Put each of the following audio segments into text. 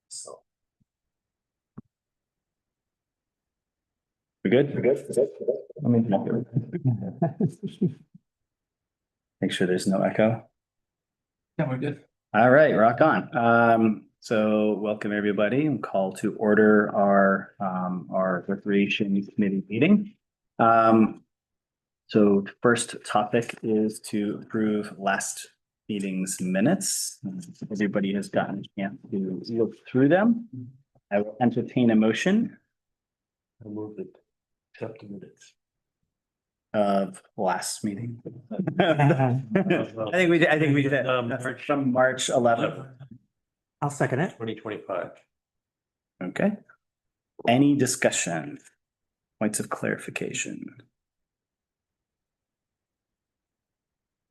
So. We're good? Let me Make sure there's no echo. Yeah, we're good. All right, rock on. So welcome everybody and call to order our recreation committee meeting. So first topic is to approve last meeting's minutes. Everybody has gotten a chance to look through them. I will entertain a motion I move it. Accept the minutes. of last meeting. I think we did from March 11th. I'll second it. 2025. Okay. Any discussion? Points of clarification?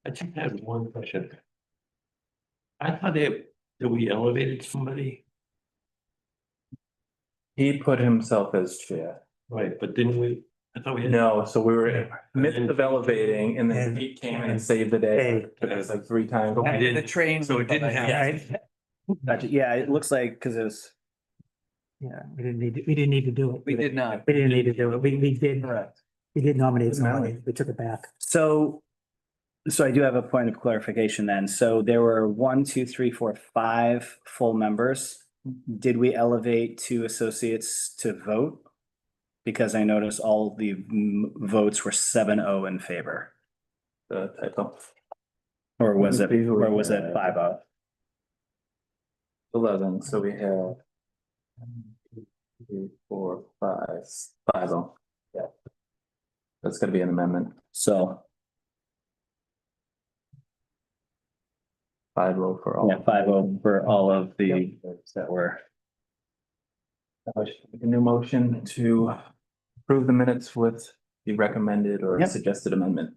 I just had one question. I thought that we elevated somebody, He put himself as chair. right, but didn't we? I thought we had. No, so we were in midst of elevating and then he came in and saved the day. It was like 3 times. But we didn't. The train. So it didn't happen. Gotcha. Yeah, it looks like because it was. Yeah, we didn't need to do it. We did not. We didn't need to do it. We did, Correct. we did nominate Doesn't matter. somebody. We took it back. So I do have a point of clarification then. So there were 1, 2, 3, 4, 5 full members. Did we elevate 2 associates to vote? Because I noticed all the votes were 7-0 in favor. The typo. Or was it, These were- or was it 5-0? 11, so we have 1, 2, 3, 4, 5, 5. Yeah. That's gonna be an amendment. So, 5-0 for all. yeah, 5-0 for all of the votes that were. I should make a new motion to approve the minutes with the recommended or Yep. suggested amendment.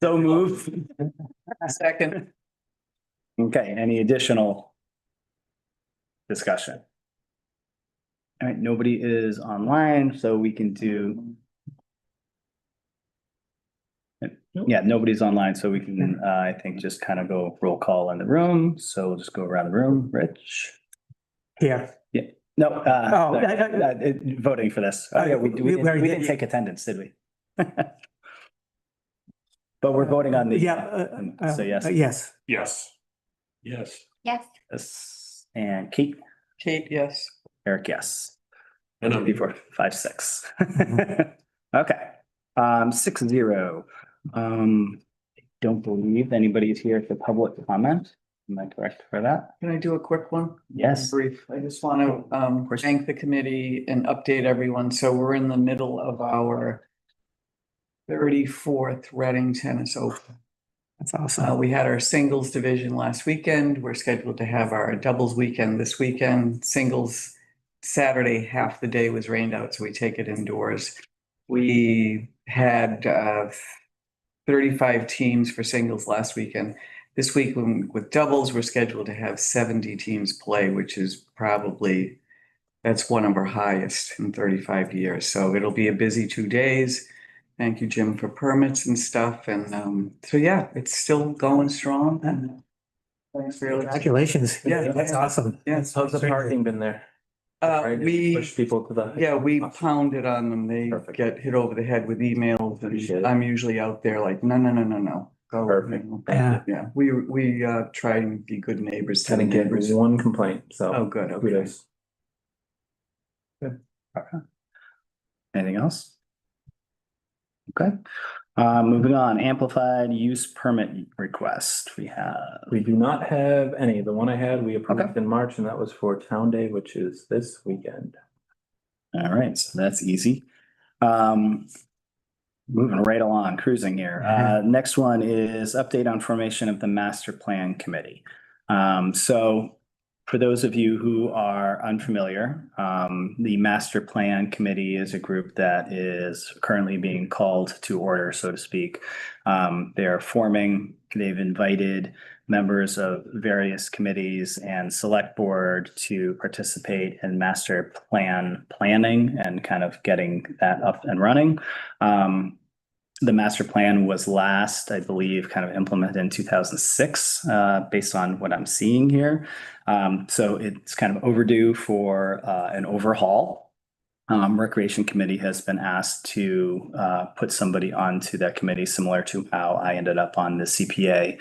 So moved. Second. Okay, any additional discussion? All right, nobody is online, so we can do. Yeah, nobody's online, so we can, I think, just kind of go roll call in the room. So we'll just go around the room. Rich? Here. No, Oh, voting for this. Oh, Oh, yeah, we we already didn't did. take attendance, did we? But we're voting on the. Yeah. So yes. Yes. Yes. Yes. Yes. Yes. And Kate, Kate, yes. Eric, yes. And I'm 4, 5, 6. Okay, 6-0. Don't believe anybody is here for public comment. Am I correct for that? Can I do a quick one? Yes. Brief. I just want to thank the committee and update everyone. So we're in the middle of our 34th Reading Tennis Open. That's awesome. We had our singles division last weekend. We're scheduled to have our doubles weekend this weekend. Singles Saturday, half the day was rained out, so we take it indoors. We had 35 teams for singles last weekend. This week with doubles, we're scheduled to have 70 teams play, which is probably, that's one of our highest in 35 years. So it'll be a busy 2 days. Thank you, Jim, for permits and stuff. And so, yeah, it's still going strong. And thanks for your. Congratulations. Yeah. That's awesome. Yes. How's the parking been there? Right, We. push people to the. Yeah, we pounded on them. They Perfect. get hit over the head with emails Appreciate it. and I'm usually out there like, no. Go. Perfect. Yeah. Yeah, we try and be good neighbors to the Didn't get neighbors. one complaint, so. Oh, good. Okay. Kudos. Anything else? Okay, moving on, amplified use permit request. We have. We do not have any. The one I had, we approved Okay. in March, and that was for Town Day, which is this weekend. All right, so that's easy. Moving right along, cruising here. Next one is update on formation of the master plan committee. So for those of you who are unfamiliar, the master plan committee is a group that is currently being called to order, so to speak. They're forming, they've invited members of various committees and select board to participate in master plan planning and kind of getting that up and running. the master plan was last, I believe, kind of implemented in 2006, based on what I'm seeing here. So it's kind of overdue for an overhaul. Recreation Committee has been asked to put somebody onto that committee, similar to how I ended up on the CPA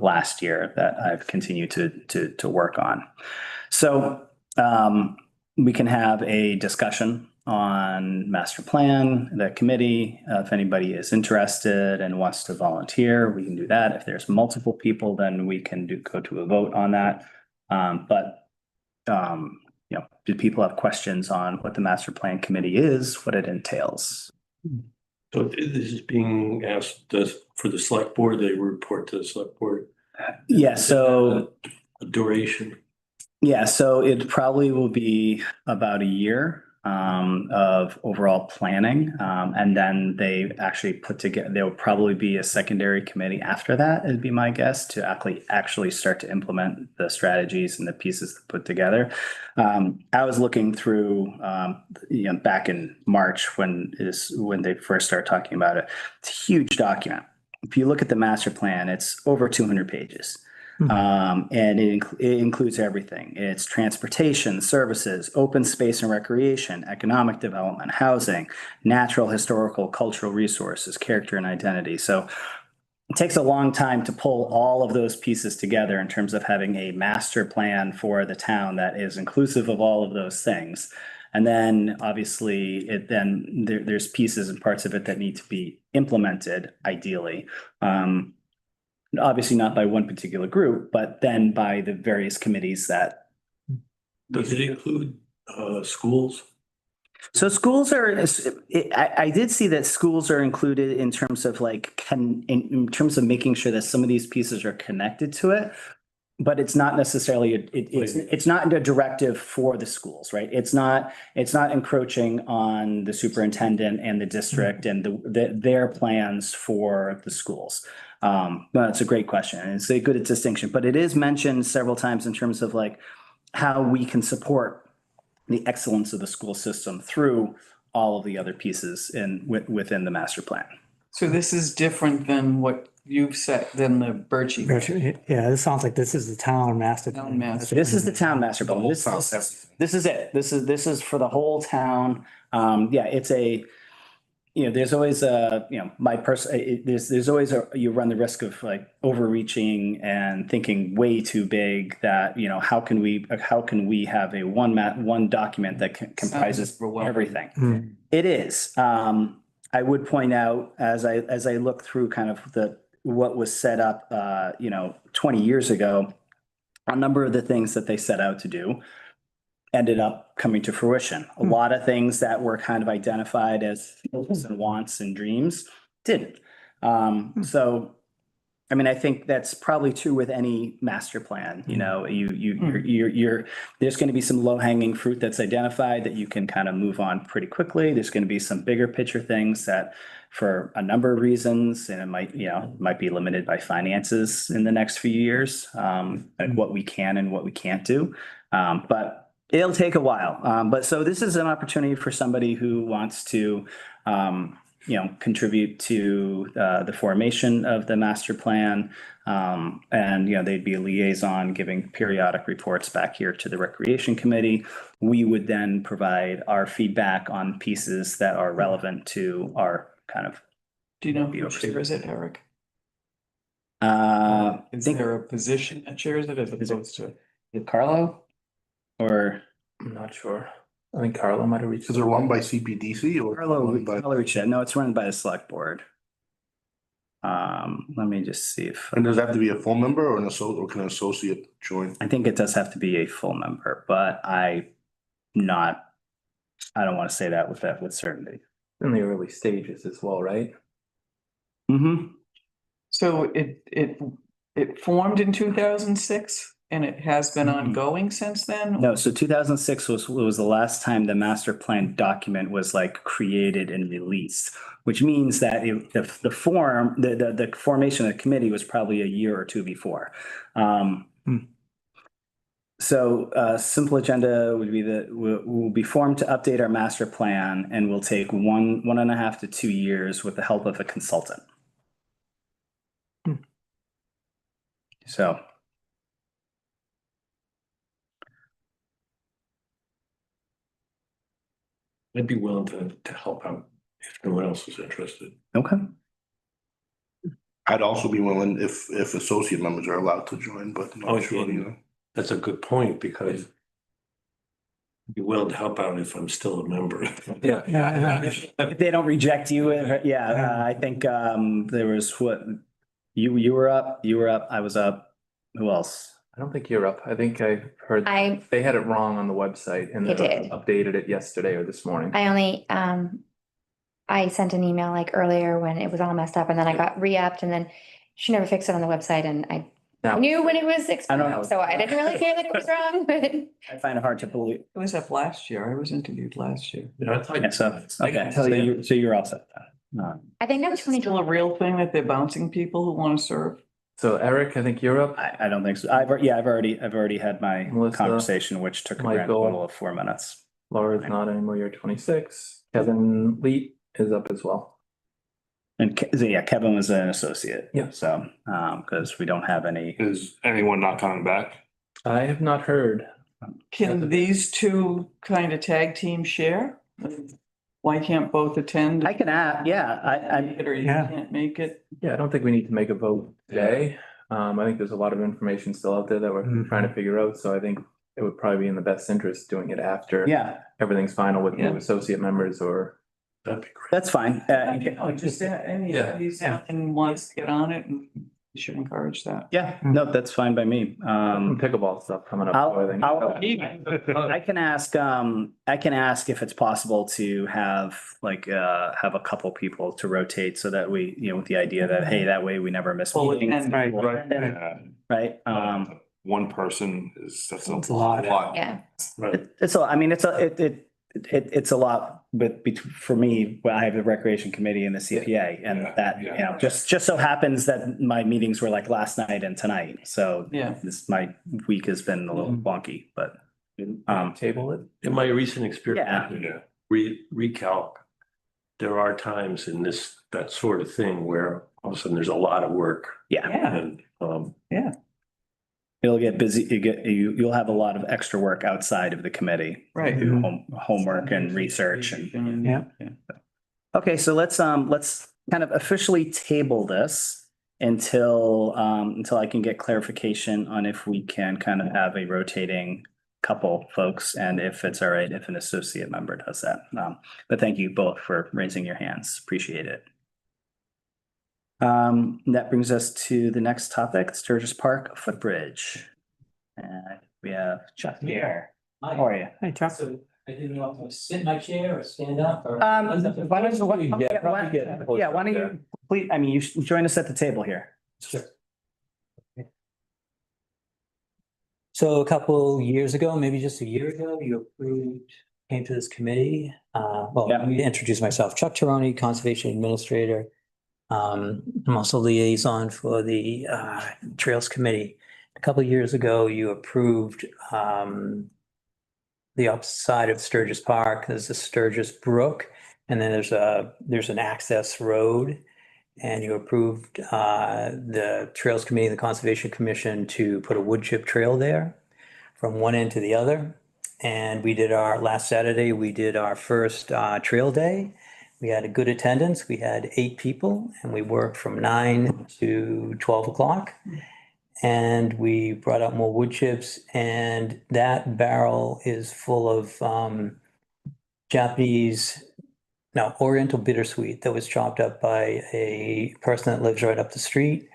last year that I've continued to work on. So we can have a discussion on master plan, the committee. If anybody is interested and wants to volunteer, we can do that. If there's multiple people, then we can go to a vote on that. You know, do people have questions on what the master plan committee is, what it entails? So this is being asked for the select board, they report to the select board. Yeah, so Duration. yeah, so it probably will be about a year of overall planning. And then they actually put together, there will probably be a secondary committee after that, it'd be my guess, to actually start to implement the strategies and the pieces put together. I was looking through, you know, back in March when they first started talking about it. It's a huge document. If you look at the master plan, it's over 200 pages. And it includes everything. It's transportation, services, open space and recreation, economic development, housing, natural, historical, cultural resources, character and identity. So it takes a long time to pull all of those pieces together in terms of having a master plan for the town that is inclusive of all of those things. And then obviously there's pieces and parts of it that need to be implemented ideally. Obviously not by one particular group, but then by the various committees that. Does it include schools? So schools are, I did see that schools are included in terms of like, in terms of making sure that some of these pieces are connected to it. But it's not necessarily, it's not a directive for the schools, right? It's not encroaching on the superintendent and the district and their plans for the schools. But it's a great question and it's a good distinction, but it is mentioned several times in terms of like how we can support the excellence of the school system through all of the other pieces within the master plan. So this is different than what you've said, than the Birchie. Yeah, this sounds like this is the town master. Town master. This is the town master plan. This is it. This is for the whole town. Yeah, it's a, you know, there's always a, you know, there's always you run the risk of like overreaching and thinking way too big that, you know, how can we have a one document that comprises everything? It is. I would point out as I look through kind of what was set up, you know, 20 years ago, a number of the things that they set out to do ended up coming to fruition. A lot of things that were kind of identified as hopes and wants and dreams didn't. So, I mean, I think that's probably true with any master plan. You know, there's going to be some low hanging fruit that's identified that you can kind of move on pretty quickly. There's going to be some bigger picture things that, for a number of reasons, and it might be limited by finances in the next few years, and what we can and what we can't do. But it'll take a while. But so this is an opportunity for somebody who wants to, you know, contribute to the formation of the master plan. And, you know, they'd be a liaison giving periodic reports back here to the Recreation Committee. We would then provide our feedback on pieces that are relevant to our kind of. Do you know who chairs it, Eric? Is think there a position that chairs it as opposed to? Carlo? Or I'm not sure. I think Carlo might have reached. Is it run by CPDC or? Carlo run by- Richet? No, it's run by the select board. Let me just see if, And does that have to be a full member or or can an associate join? I think it does have to be a full member, but I don't want to say that with certainty. In the early stages as well, right? Mm-hmm. So it formed in 2006 and it has been ongoing since then? No, so 2006 was the last time the master plan document was like created and released, which means that the formation of the committee was probably a year or two before. Simple agenda would be that we'll be formed to update our master plan and will take 1.5 to 2 years with the help of a consultant. So. I'd be willing to help out if no one else is interested. Okay. I'd also be willing if associate members are allowed to join, but Oh, not sure, yeah. you know. That's a good point because I'd be willing to help out if I'm still a member. Yeah. If they don't reject you, I think there was you were up, I was up. Who else? I don't think you're up. I think I heard they had it wrong on the website and They they did. updated it yesterday or this morning. I only, I sent an email like earlier when it was all messed up and then I got re-upped and then she never fixed it on the website and I Now- knew when it was I don't expired, know. so I didn't really care that it was wrong, but I find it hard to believe. It was up last year. I was interviewed last year. I thought. Yeah, so, I can okay, tell you. so you're all set. I think that was Is it still a 2020. real thing that they're bouncing people who want to serve? So Eric, I think you're up. I don't think so. I've already had my Melissa, conversation, which took a grand Michael. total of 4 minutes. Laura's not anymore. You're 26. Kevin Lee is up as well. And Kevin was an associate. Yeah. So, because we don't have any. Is anyone not coming back? I have not heard. Can these two kind of tag team share? Why can't both attend? I can add, yeah, Or you Yeah. can't make it? Yeah, I don't think we need to make a vote today. I think there's a lot of information still out there that we're Mhm. trying to figure out. So I think it would probably be in the best interest doing it after yeah, everything's final with Yeah. new associate members or. That'd be great. that's fine. Just any, Yeah. anyone wants to get on it and you should encourage that. Yeah, no, that's fine by me. Some pickleball stuff coming up. so I think. I can ask if it's possible to have have a couple people to rotate so that we, with the idea that, hey, that way we never miss Well, meetings. and- Right? One person that's It's a lot. Yeah, Right. It's a lot, but for me, I have the recreation committee and the CPA and Yeah, that, yeah. just so happens that my meetings were like last night and tonight. So Yeah. my week has been a little wonky, but Table it. In my recent Yeah. experience, recalc, there are times in that sort of thing where all of a sudden there's a lot of work yeah, Yeah, and, it'll get busy. You'll have a lot of extra work outside of the committee. right. Do homework and research and. Yeah. Okay, so let's kind of officially table this until I can get clarification on if we can kind of have a rotating couple folks and if it's all right if an associate member does that. But thank you both for raising your hands. Appreciate it. That brings us to the next topic, Sturgis Park footbridge. And we have Chuck here. How are you? Hey, Chuck. So I didn't know if I sit in my chair or stand up or. Why don't you, yeah, why don't you, please, I mean, you should join us at the table here. Sure. So a couple years ago, maybe just a year ago, you came to this committee. Well, Yeah. let me introduce myself. Chuck Taroni, Conservation Administrator. I'm also liaison for the Trails Committee. A couple of years ago, you approved the opposite side of Sturgis Park. There's the Sturgis Brook, and then there's an access road. And you approved the Trails Committee, the Conservation Commission to put a wood chip trail there from one end to the other. And last Saturday, we did our first trail day. We had a good attendance. We had 8 people and we worked from 9 to 12 o'clock. And we brought out more wood chips and that barrel is full of Oriental bittersweet that was chopped up by a person that lives right up the street.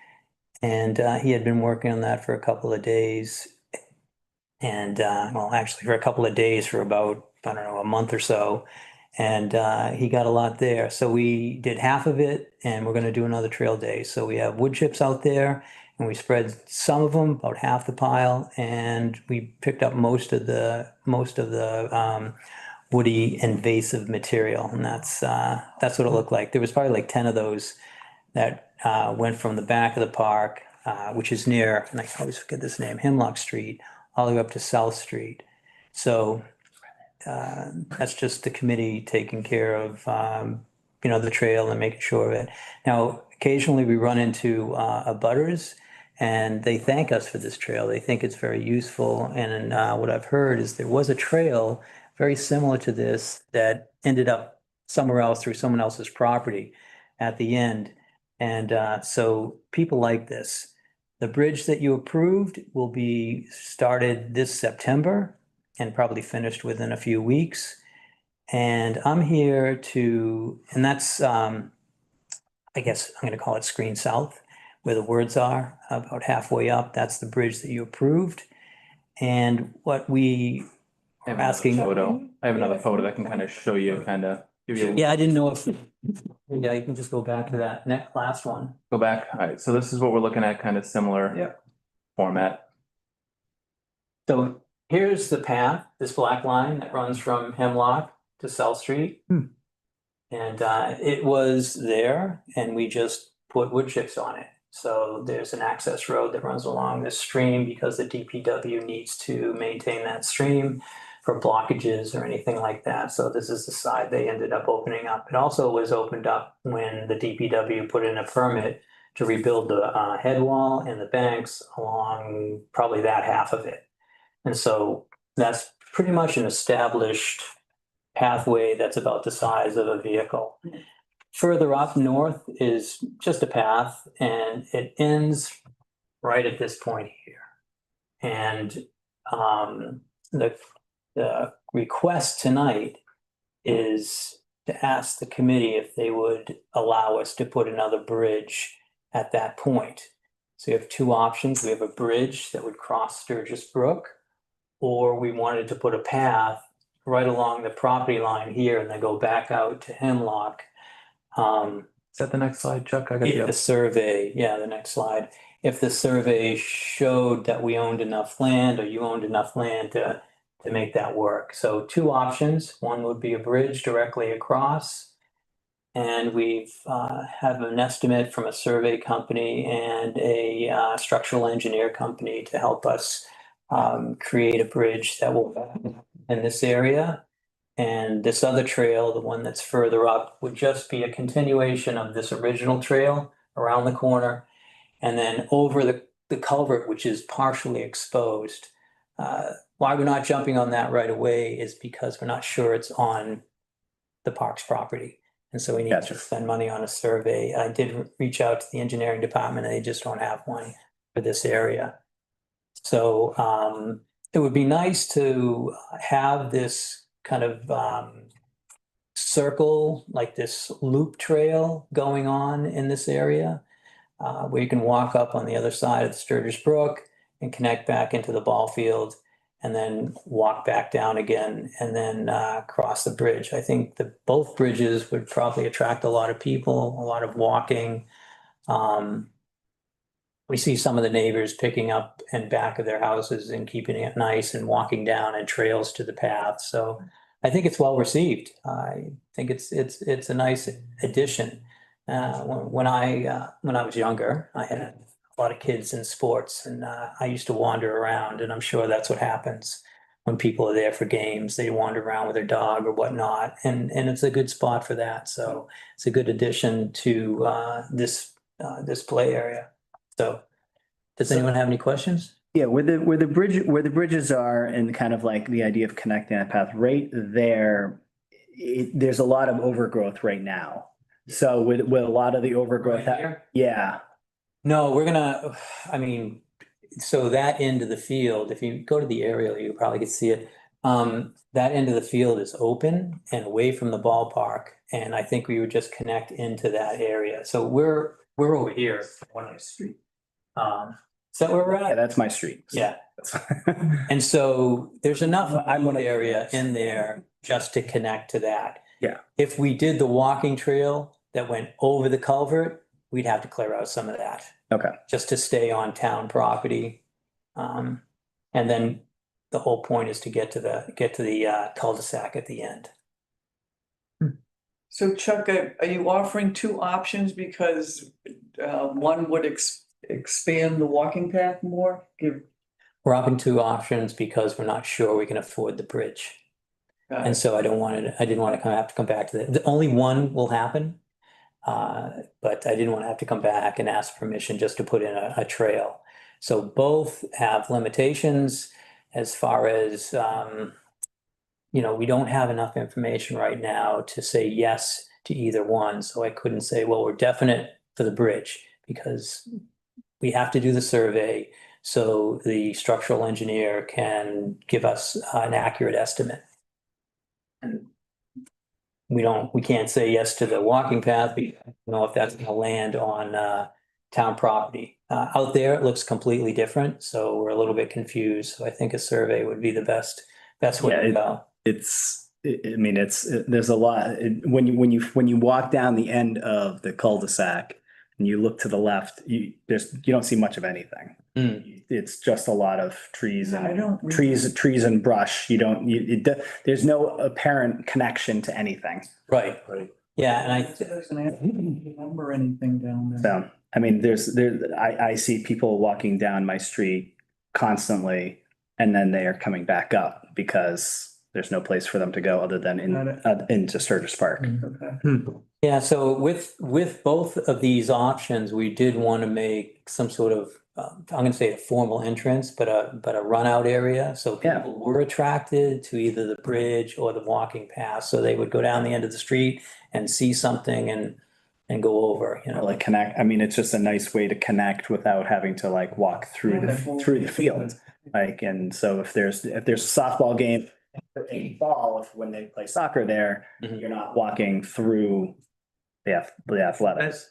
And he had been working on that for a couple of days. And actually for a couple of days for about, I don't know, a month or so. And he got a lot there. So we did half of it and we're going to do another trail day. So we have wood chips out there and we spread some of them, about half the pile. And we picked up most of the woody invasive material. And that's what it looked like. There was probably like 10 of those that went from the back of the park, which is near, and I always forget this name, Hemlock Street, all the way up to South Street. So that's just the committee taking care of, the trail and making sure of it. Now, occasionally we run into abutters and they thank us for this trail. They think it's very useful. And what I've heard is there was a trail very similar to this that ended up somewhere else through someone else's property at the end. And so people like this. The bridge that you approved will be started this September and probably finished within a few weeks. And I'm here and that's, I guess I'm going to call it Screen South, where the words are about halfway up. That's the bridge that you approved. And what we I have are another asking. photo. I have another photo that can kind of show you, give you. Yeah, I didn't know if, yeah, you can just go back to that next last one. Go back. All right, so this is what we're looking at, kind of similar. Yep. Format. So here's the path, this black line that runs from Hemlock to South Street. And it was there and we just put wood chips on it. So there's an access road that runs along this stream because the DPW needs to maintain that stream for blockages or anything like that. So this is the side they ended up opening up. It also was opened up when the DPW put in a permit to rebuild the head wall and the banks along probably that half of it. And so that's pretty much an established pathway that's about the size of a vehicle. Further up north is just a path and it ends right at this point here. And the request tonight is to ask the committee if they would allow us to put another bridge at that point. So you have two options. We have a bridge that would cross Sturgis Brook, or we wanted to put a path right along the property line here and then go back out to Hemlock. Is that the next slide, Chuck? I got If the the survey, the next slide, if the survey showed that we owned enough land or you owned enough land to make that work. So two options. One would be a bridge directly across. And we've have an estimate from a survey company and a structural engineer company to help us create a bridge that will in this area. And this other trail, the one that's further up, would just be a continuation of this original trail around the corner. And then over the culvert, which is partially exposed. Why we're not jumping on that right away is because we're not sure it's on the park's property. And so we need Gotcha. to spend money on a survey. I did reach out to the engineering department and they just don't have one for this area. So it would be nice to have this kind of circle, like this loop trail going on in this area, where you can walk up on the other side of the Sturgis Brook and connect back into the ball field and then walk back down again and then cross the bridge. I think both bridges would probably attract a lot of people, a lot of walking. We see some of the neighbors picking up and back of their houses and keeping it nice and walking down and trails to the path. So I think it's well received. I think it's a nice addition. When I was younger, I had a lot of kids in sports and I used to wander around, and I'm sure that's what happens when people are there for games. They wander around with their dog or whatnot, and it's a good spot for that. So it's a good addition to this play area. So does anyone have any questions? Yeah, where the bridges are and kind of like the idea of connecting that path right there, there's a lot of overgrowth right now. So with a lot of the overgrowth, Right here? yeah. No, so that end of the field, if you go to the aerial, you probably could see it. That end of the field is open and away from the ballpark. And I think we would just connect into that area. So we're over here on our street. Is that where we're Yeah, at? that's my street. Yeah. And so there's enough area in there just to connect to that. Yeah. If we did the walking trail that went over the culvert, we'd have to clear out some of that. Okay. Just to stay on town property. And then the whole point is to get to the cul-de-sac at the end. So Chuck, are you offering two options because one would expand the walking path more? We're up in two options because we're not sure we can afford the bridge. And so I didn't want to have to come back to that. The only one will happen. But I didn't want to have to come back and ask permission just to put in a trail. So both have limitations as far as, we don't have enough information right now to say yes to either one. So I couldn't say, well, we're definite for the bridge because we have to do the survey so the structural engineer can give us an accurate estimate. And we can't say yes to the walking path. We don't know if that's gonna land on town property. Out there, it looks completely different, so we're a little bit confused. So I think a survey would be the best way to go. There's a lot, when you walk down the end of the cul-de-sac and you look to the left, you don't see much of anything. It's just a lot of trees trees and brush. There's no apparent connection to anything. Right. Yeah, and I don't remember anything down there. So, I see people walking down my street constantly and then they are coming back up because there's no place for them to go other than into Sturgis Park. Okay. Yeah, so with both of these options, we did want to make some sort of, I'm gonna say a formal entrance, but a run out area. So people were attracted to either the bridge or the walking path. So they would go down the end of the street and see something and go over, Like connect. It's just a nice way to connect without having to like walk through the field. And so if there's a softball game, when they play soccer there, you're not walking through the athletics.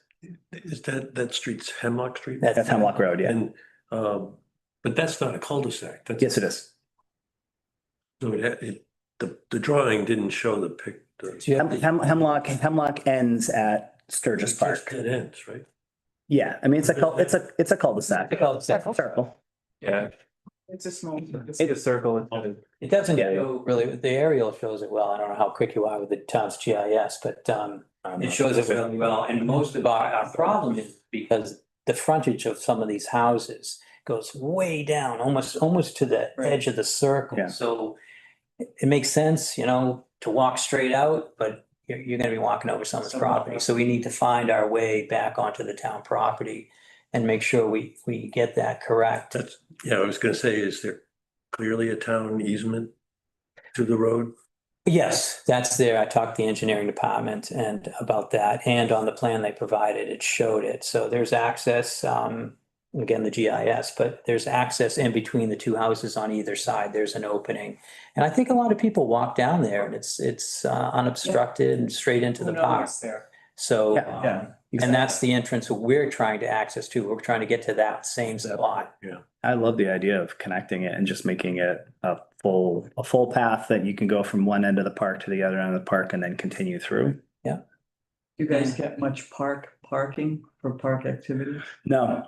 Is that street's Hemlock Street? That's Hemlock Road, yeah. And, but that's not a cul-de-sac. Yes, it is. So the drawing didn't show the Hemlock ends at Sturgis Park. It ends, right? Yeah, it's a cul-de-sac. Cul-de-sac. Circle. Yeah. It's a small, it's a circle. It doesn't show really, the aerial shows it well. I don't know how quick you are with the town's GIS, but it shows it really well. And most of our problem is because the frontage of some of these houses goes way down, almost to the edge of the circle. Yeah. So it makes sense, to walk straight out, but you're gonna be walking over someone's property. So we need to find our way back onto the town property and make sure we get that correct. I was gonna say, is there clearly a town easement to the road? Yes, that's there. I talked to the engineering department and about that, and on the plan they provided, it showed it. So there's access, again, the GIS, but there's access in between the two houses on either side. There's an opening. And I think a lot of people walk down there and it's unobstructed and straight into the park. So, and that's the entrance that we're trying to access to. We're trying to get to that same spot. Yeah. I love the idea of connecting it and just making it a full path that you can go from one end of the park to the other end of the park and then continue through. You guys get much parking for park activities? No.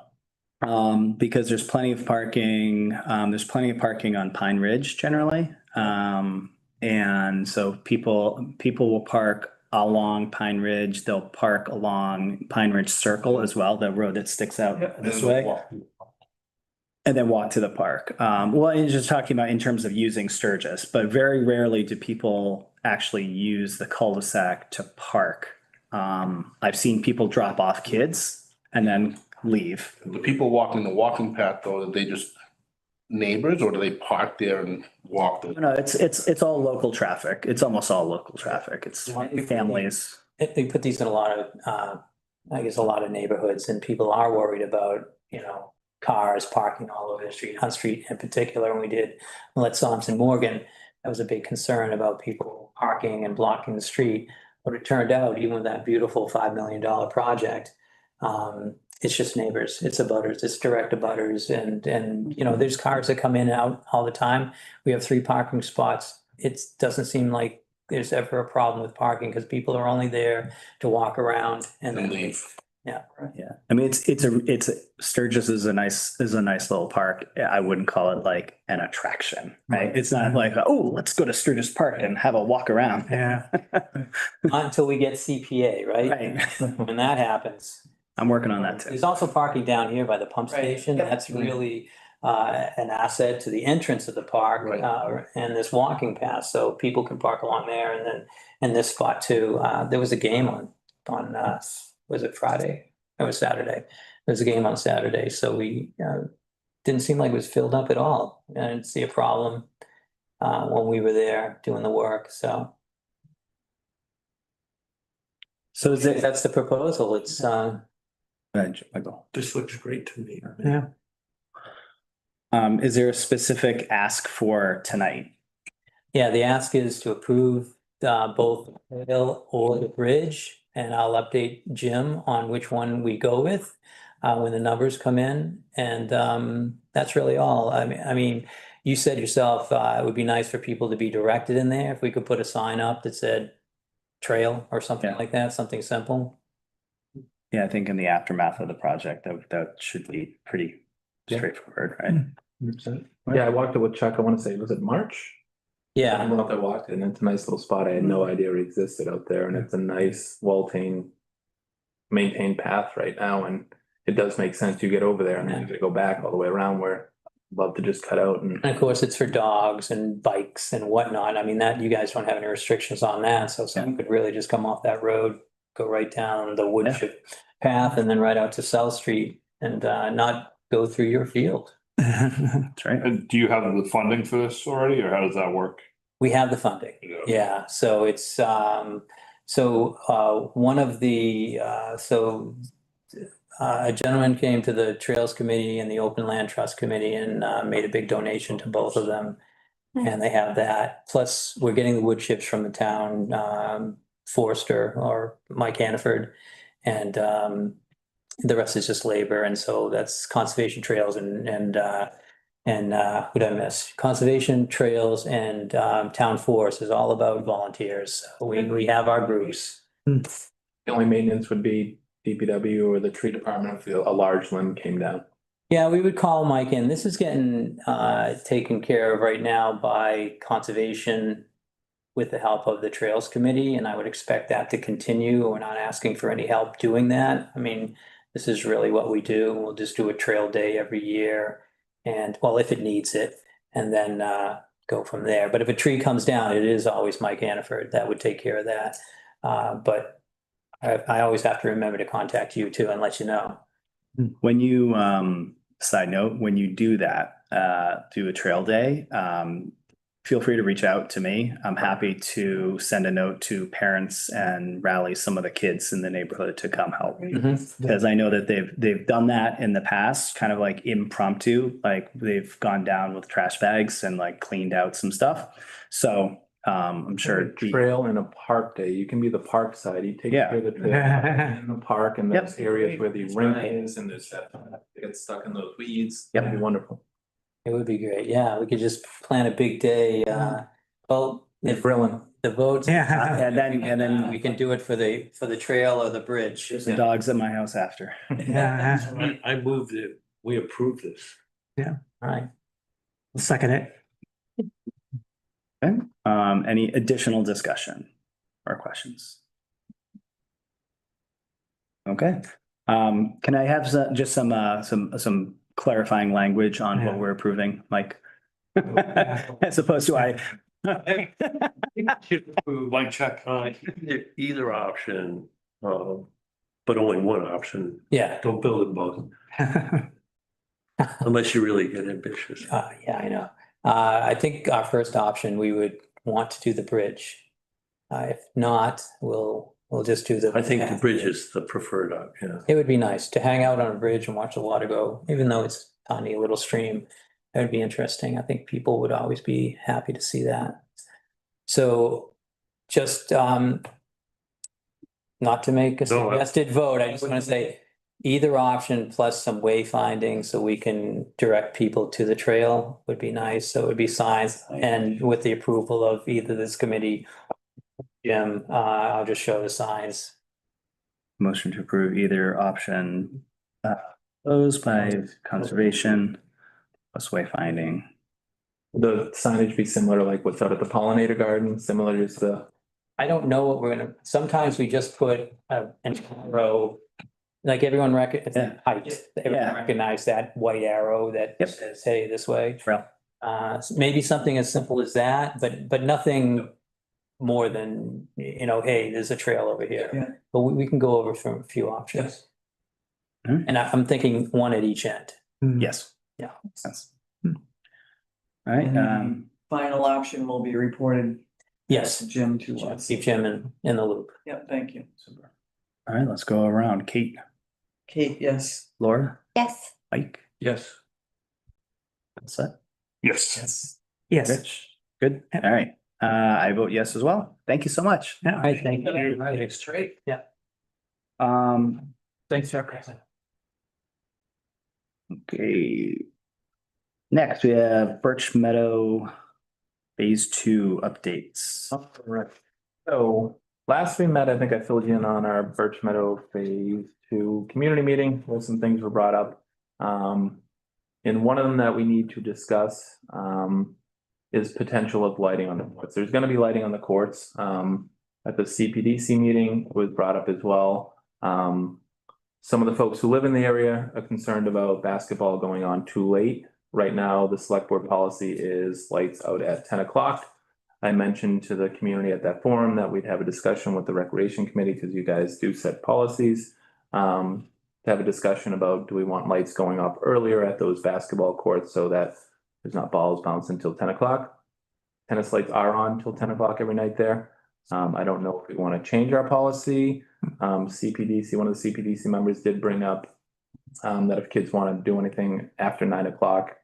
Because there's plenty of parking. There's plenty of parking on Pine Ridge generally. And so people will park along Pine Ridge. They'll park along Pine Ridge Circle as well, the road that sticks out this way. And then walk to the park. Well, you're just talking about in terms of using Sturgis, but very rarely do people actually use the cul-de-sac to park. I've seen people drop off kids and then leave. The people walking the walking path though, are they just neighbors or do they park there and walk? No, it's all local traffic. It's almost all local traffic. It's families. They put these in a lot of neighborhoods, and people are worried about, cars parking all over the street, Hunt Street in particular. When we did Let Thompson Morgan, that was a big concern about people parking and blocking the street. But it turned out, even with that beautiful $5 million project, it's just neighbors, it's abutters, it's direct abutters, and there's cars that come in and out all the time. We have 3 parking spots. It doesn't seem like there's ever a problem with parking because people are only there to walk around and then leave. Yeah. It's Sturgis is a nice little park. I wouldn't call it like an attraction, right? It's not like, oh, let's go to Sturgis Park and have a walk around. Yeah. Until we get CPA, right? When that happens. I'm working on that too. There's also parking down here by the pump station. That's really an asset to the entrance of the park, Right. and this walking path, so people can park along there and then in this spot too. There was a game on, was it Friday? It was Saturday. There was a game on Saturday, so we, didn't seem like it was filled up at all. I didn't see a problem, when we were there doing the work, so. So is it, That's the proposal. It's, Michael, This looks great to me. Yeah. is there a specific ask for tonight? yeah, the ask is to approve both the trail or the bridge. And I'll update Jim on which one we go with when the numbers come in. And that's really all. I mean, you said yourself, it would be nice for people to be directed in there. If we could put a sign up that said trail or something Yeah. like that, something simple. Yeah, I think in the aftermath of the project, that should be pretty Yeah. straightforward, right? 100%. Yeah, I walked it with Chuck, I want to say, was it March? I Yeah, went up there, walked it, and it's a nice little spot. I had no idea it existed out there, and it's a nice, maintained path right now, and it does make sense. You get over there and then you gotta go back all the way around where I'd love to just cut out and. and of course, it's for dogs and bikes and whatnot. I mean, that, you guys don't have any restrictions on that, so someone could really just come off that road, go right down the wood Yeah. chip path and then right out to South Street and not go through your field. That's right. And do you have the funding for this already, or how does that work? We have the funding. Yeah, so it's, one of the, a gentleman came to the Trails Committee and the Open Land Trust Committee and made a big donation to both of them. And they have that. Plus, we're getting the wood chips from the town, Forester or Mike Hannaford. And the rest is just labor. And so that's Conservation Trails and what did I miss? Conservation Trails and Town Forest is all about volunteers. We have our groups. The only maintenance would be DPW or the tree department if a large limb came down. Yeah, we would call Mike in. This is getting taken care of right now by Conservation with the help of the Trails Committee, and I would expect that to continue. We're not asking for any help doing that. I mean, this is really what we do. We'll just do a trail day every year. And well, if it needs it, and then go from there. But if a tree comes down, it is always Mike Hannaford that would take care of that. But I always have to remember to contact you too and let you know. When you, side note, when you do that, do a trail day, feel free to reach out to me. I'm happy to send a note to parents and rally some of the kids in the neighborhood to come help. Because I know that they've done that in the past, kind of like impromptu, like they've gone down with trash bags and like cleaned out some stuff. So I'm sure. Trail and a park day, you can be the park side, you take Yeah. care of the trail in the park and Yep. those areas where the rink is and there's that, they get stuck in those weeds. Yep. That'd be wonderful. It would be great. Yeah, we could just plan a big day. Well, They're if grilling. the votes. Yeah. And then We can do it for the trail or the bridge. there's the dogs at my house after. Yeah. I moved it, we approve this. All right. Second it. Okay, any additional discussion or questions? Okay, can I have just some clarifying language on what Yeah. we're approving, Mike? As opposed to Blank check. Either option, but only one option. Yeah, Don't build them both unless you really get ambitious. yeah, I know. I think our first option, we would want to do the bridge. If not, we'll just do the. I think the bridge is the preferred option. It would be nice to hang out on a bridge and watch the water go, even though it's a tiny little stream. That would be interesting. I think people would always be happy to see that. So just not to make a No, suggested vote, I just want to say either option plus some wayfinding so we can direct people to the trail would be nice. So it would be signs and with the approval of either this committee, Jim, I'll just show the signs. motion to approve either option proposed by conservation plus wayfinding. The signage be similar to like what's out at the pollinator garden, similar to the. I don't know what we're gonna, sometimes we just put an arrow Like everyone Yeah. everyone Yeah. recognize that white arrow that Yep. says, hey, this way. Trail. Maybe something as simple as that, but nothing more than, hey, there's a trail over here. Yeah. But we can go over from a few options. Mhm. And I'm thinking one at each end. Yes. Yeah. Makes sense. All right, And the final option will be reported to Yes. Jim to us. Keep Jim in the loop. Yep, thank you. all right, let's go around. Kate, Kate, yes. Laura, Yes. Mike, Yes. what's that? Yes. Yes. Yes. Rich, good, all right. I vote yes as well. Thank you so much. Yeah. I think. Straight. Yeah. Thanks, Jeff. Okay. Next, we have Birch Meadow Phase 2 updates. Right. So last we met, I think I filled you in on our Birch Meadow Phase 2 community meeting, where some things were brought up. And one of them that we need to discuss is potential of lighting on the courts. There's gonna be lighting on the courts. At the CPDC meeting was brought up as well. Some of the folks who live in the area are concerned about basketball going on too late. Right now, the select board policy is lights out at 10 o'clock. I mentioned to the community at that forum that we'd have a discussion with the recreation committee, because you guys do set policies. To have a discussion about, do we want lights going off earlier at those basketball courts so that there's not balls bouncing until 10 o'clock. Tennis lights are on till 10 o'clock every night there. I don't know if we want to change our policy. CPDC, one of the CPDC members did bring up that if kids want to do anything after 9 o'clock,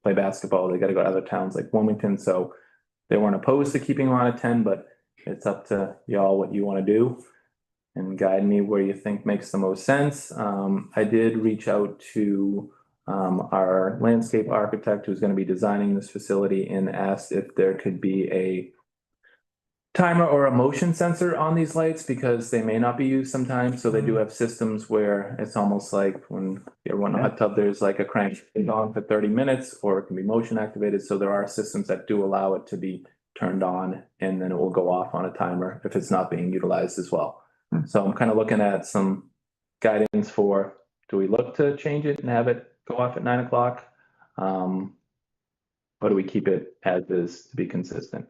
play basketball, they got to go to other towns like Wilmington. So they weren't opposed to keeping them on at 10, but it's up to y'all what you want to do and guide me where you think makes the most sense. I did reach out to our landscape architect who's going to be designing this facility and asked if there could be a timer or a motion sensor on these lights, because they may not be used sometimes. So they do have systems where it's almost like when you're running a hot tub, there's like a crank on for 30 minutes, or it can be motion activated. So there are systems that do allow it to be turned on, and then it will go off on a timer if it's not being utilized as well. So I'm kind of looking at some guidance for, do we look to change it and have it go off at 9 o'clock? Or do we keep it as is to be consistent?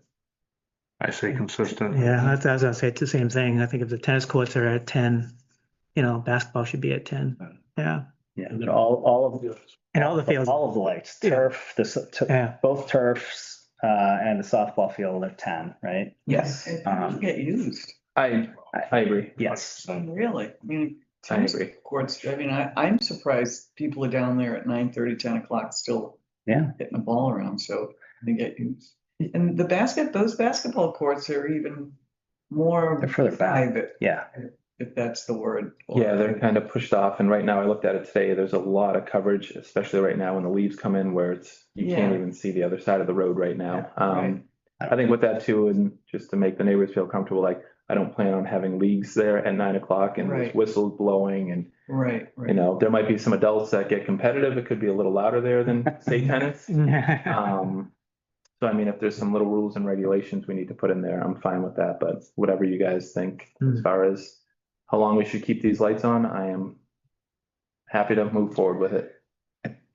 I say consistent. Yeah, I was gonna say it's the same thing. I think if the tennis courts are at 10, basketball should be at 10. Yeah. Yeah, and then all of the. And all the fields. All of the lights, Yeah. turf, Yeah. both turfs, and the softball field are 10, right? Yes. It doesn't get used. I agree. Yes. Really, I mean. I agree. Courts, I mean, I'm surprised people are down there at 9:30, 10 o'clock still. Yeah. Hitting the ball around, so they get used. And those basketball courts are even more They're further back. private, Yeah, if that's the word. Yeah, they're kind of pushed off, and right now I looked at it today, there's a lot of coverage, especially right now when the leaves come in, where you can't Yeah. even see the other side of the road right now. Right. I think with that too, and just to make the neighbors feel comfortable, like, I don't plan on having leagues there at 9 o'clock and there's Right. whistles blowing, and Right, there might be some adults that get competitive, it could be a little louder there than say tennis. So I mean, if there's some little rules and regulations we need to put in there, I'm fine with that, but whatever you guys think as far as how long we should keep these lights on, I am happy to move forward with it.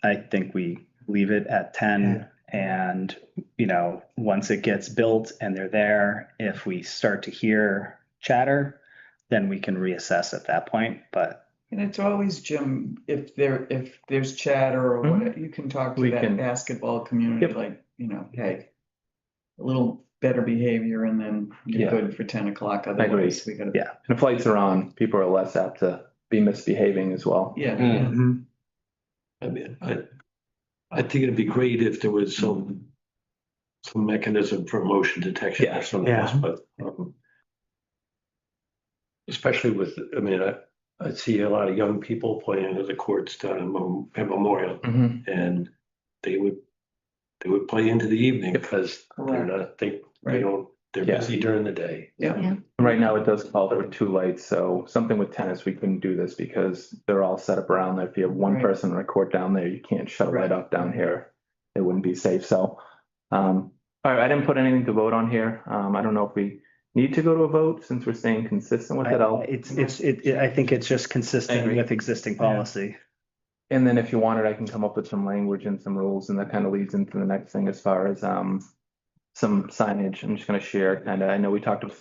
I think we leave it at 10 and, once it gets built and they're there, if we start to hear chatter, then we can reassess at that point, but. And it's always, Jim, if there's chatter or Mhm. whatever, you can talk to We that can- basketball community, Yep. like, hey, a little better behavior and then you're Yeah. good for 10 o'clock, otherwise we gotta. Yeah. And if lights are on, people are less apt to be misbehaving as well. Yeah, Mm. I mean, I think it'd be great if there was some mechanism for motion detection Yeah. or something else, Yeah. but especially with, I see a lot of young people playing at the courts down in Memorial, Mhm. and they would play into the evening because they're Correct. not, they Right. don't, they're Yeah. busy during the day. Yeah. Right now, it does call for 2 lights, so something with tennis, we couldn't do this because they're all set up around there. If you have one Right. person on a court down there, you can't shut a light Right. off down here. It wouldn't be safe, so. All right, I didn't put anything to vote on here. I don't know if we need to go to a vote since we're staying consistent with it. I think it's just I consistent agree. with existing policy. And then if you wanted, I can come up with some language and some rules, and that kind of leads into the next thing as far as some signage. I'm just gonna share kind of, I know we talked about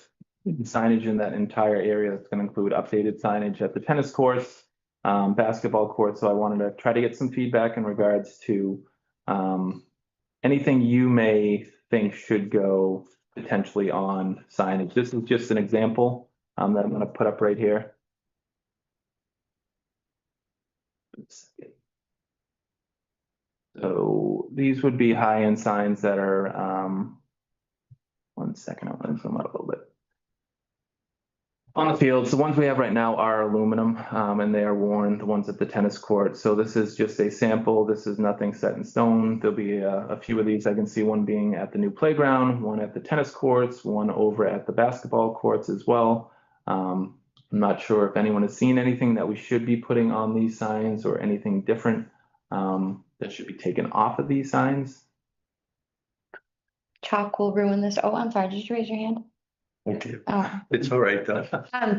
signage in that entire area. That's gonna include updated signage at the tennis courts, basketball courts. So I wanted to try to get some feedback in regards to anything you may think should go potentially on signage. This is just an example that I'm gonna put up right here. So these would be high-end signs that are, one second, I'm gonna zoom out a little bit. On the fields, the ones we have right now are aluminum, and they are worn, the ones at the tennis court. So this is just a sample. This is nothing set in stone. There'll be a few of these. I can see one being at the new playground, one at the tennis courts, one over at the basketball courts as well. I'm not sure if anyone has seen anything that we should be putting on these signs or anything different that should be taken off of these signs. Chalk will ruin this. Oh, I'm sorry. Did you raise your hand? Okay, Oh, it's all right though.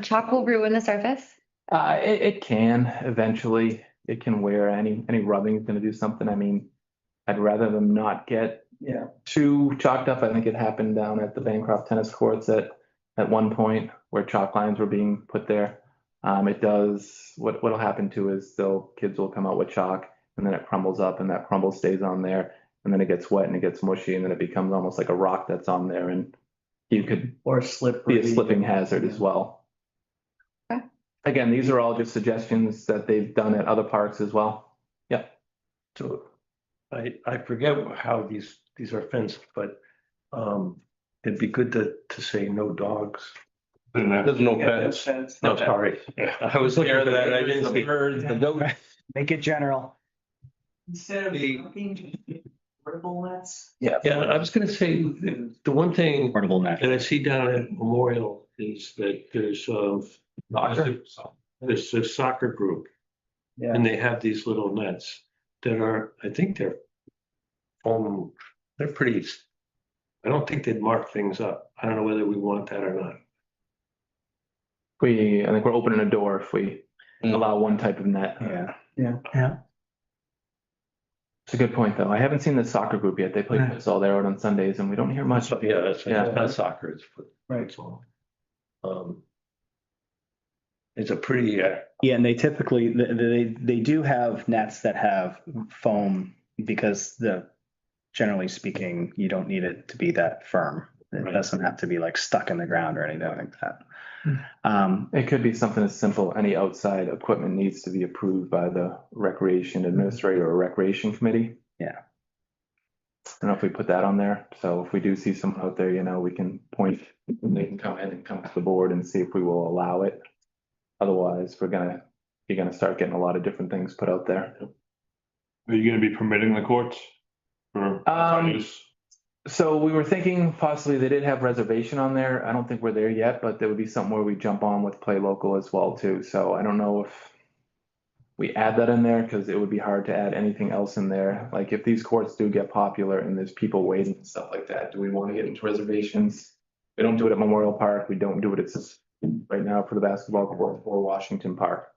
chalk will ruin the surface. It can eventually, it can wear, any rubbing is gonna do something. I mean, I'd rather them not get too chalked up. I think it happened down at the Bancroft tennis courts at one point where chalk lines were being put there. It does, what'll happen too is kids will come out with chalk and then it crumbles up and that crumble stays on there. And then it gets wet and it gets mushy and then it becomes almost like a rock that's on there, and you could Or slippery. be a slipping hazard as well. Okay. Again, these are all just suggestions that they've done at other parks as well. Yep. So I forget how these are fenced, but it'd be good to say no dogs. There's no fence. No, sorry. I was looking for that. I didn't see. Birds, the goats. Make it general. Instead of portable nets. Yeah. Yeah, I was gonna say, the one thing Portable net. that I see down at Memorial is that there's a soccer group. Yeah. And they have these little nets that are, I think they're foam, they're pretty, I don't think they'd mark things up. I don't know whether we want that or not. I think we're opening a door if we allow one type of net. Yeah. It's a good point, though. I haven't seen the soccer group yet. They play futsal there out on Sundays and we don't hear much. Yeah, it's Yeah. not soccer, it's Right. football. It's a pretty, Yeah, and they typically, they do have nets that have foam because generally speaking, you don't need it to be that firm. It Right. doesn't have to be like stuck in the ground or anything like that. It could be something as simple. Any outside equipment needs to be approved by the recreation administrator or recreation committee. Yeah. I don't know if we put that on there. So if we do see someone out there, we can point, and they can come in and come to the board and see if we will allow it. Otherwise, you're gonna start getting a lot of different things put out there. Are you gonna be permitting the courts? For use? So we were thinking possibly they did have reservation on there. I don't think we're there yet, but there would be something where we jump on with Play Local as well too. So I don't know if we add that in there because it would be hard to add anything else in there. Like if these courts do get popular and there's people waiting and stuff like that, do we want to get into reservations? We don't do it at Memorial Park. We don't do it at right now for the basketball court or Washington Park.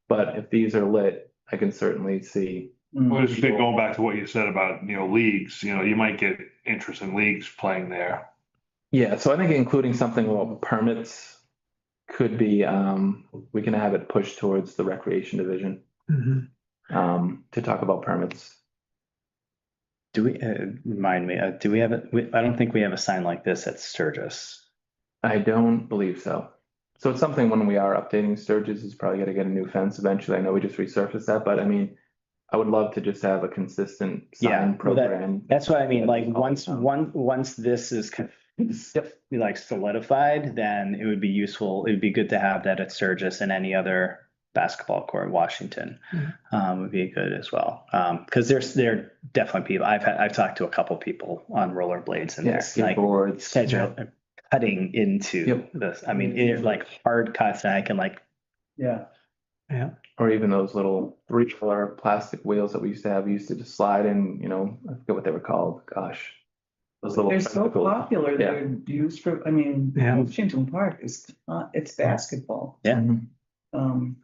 But if these are lit, I can certainly see. Well, just going back to what you said about, leagues, you might get interest in leagues playing there. Yeah, so I think including something about permits could be, we can have it pushed towards the recreation division. To talk about permits. Do we, remind me, do we have I don't think we have a sign like this at Sturgis. I don't believe so. So it's something when we are updating Sturgis, is probably gonna get a new fence eventually. I know we just resurfaced that, but I mean, I would love to just have a consistent Yeah, sign well, program. That's what I mean, like, once this is like solidified, then it would be useful, it would be good to have that at Sturgis and any other basketball court in Washington. Would be good as well. Because there are definitely people, I've talked to a couple people on rollerblades and Yeah, it's like, skateboards. guys are cutting into this. I mean, it's like hard cuts and I can like. Yeah. Or even those little 3-color plastic wheels that we used to have, just slide in, I forget what they were called, gosh. Those little. They're so tentacles. popular, Yeah. they're used for, I mean, Yeah. Washington Park is, it's basketball. Yeah. Mhm.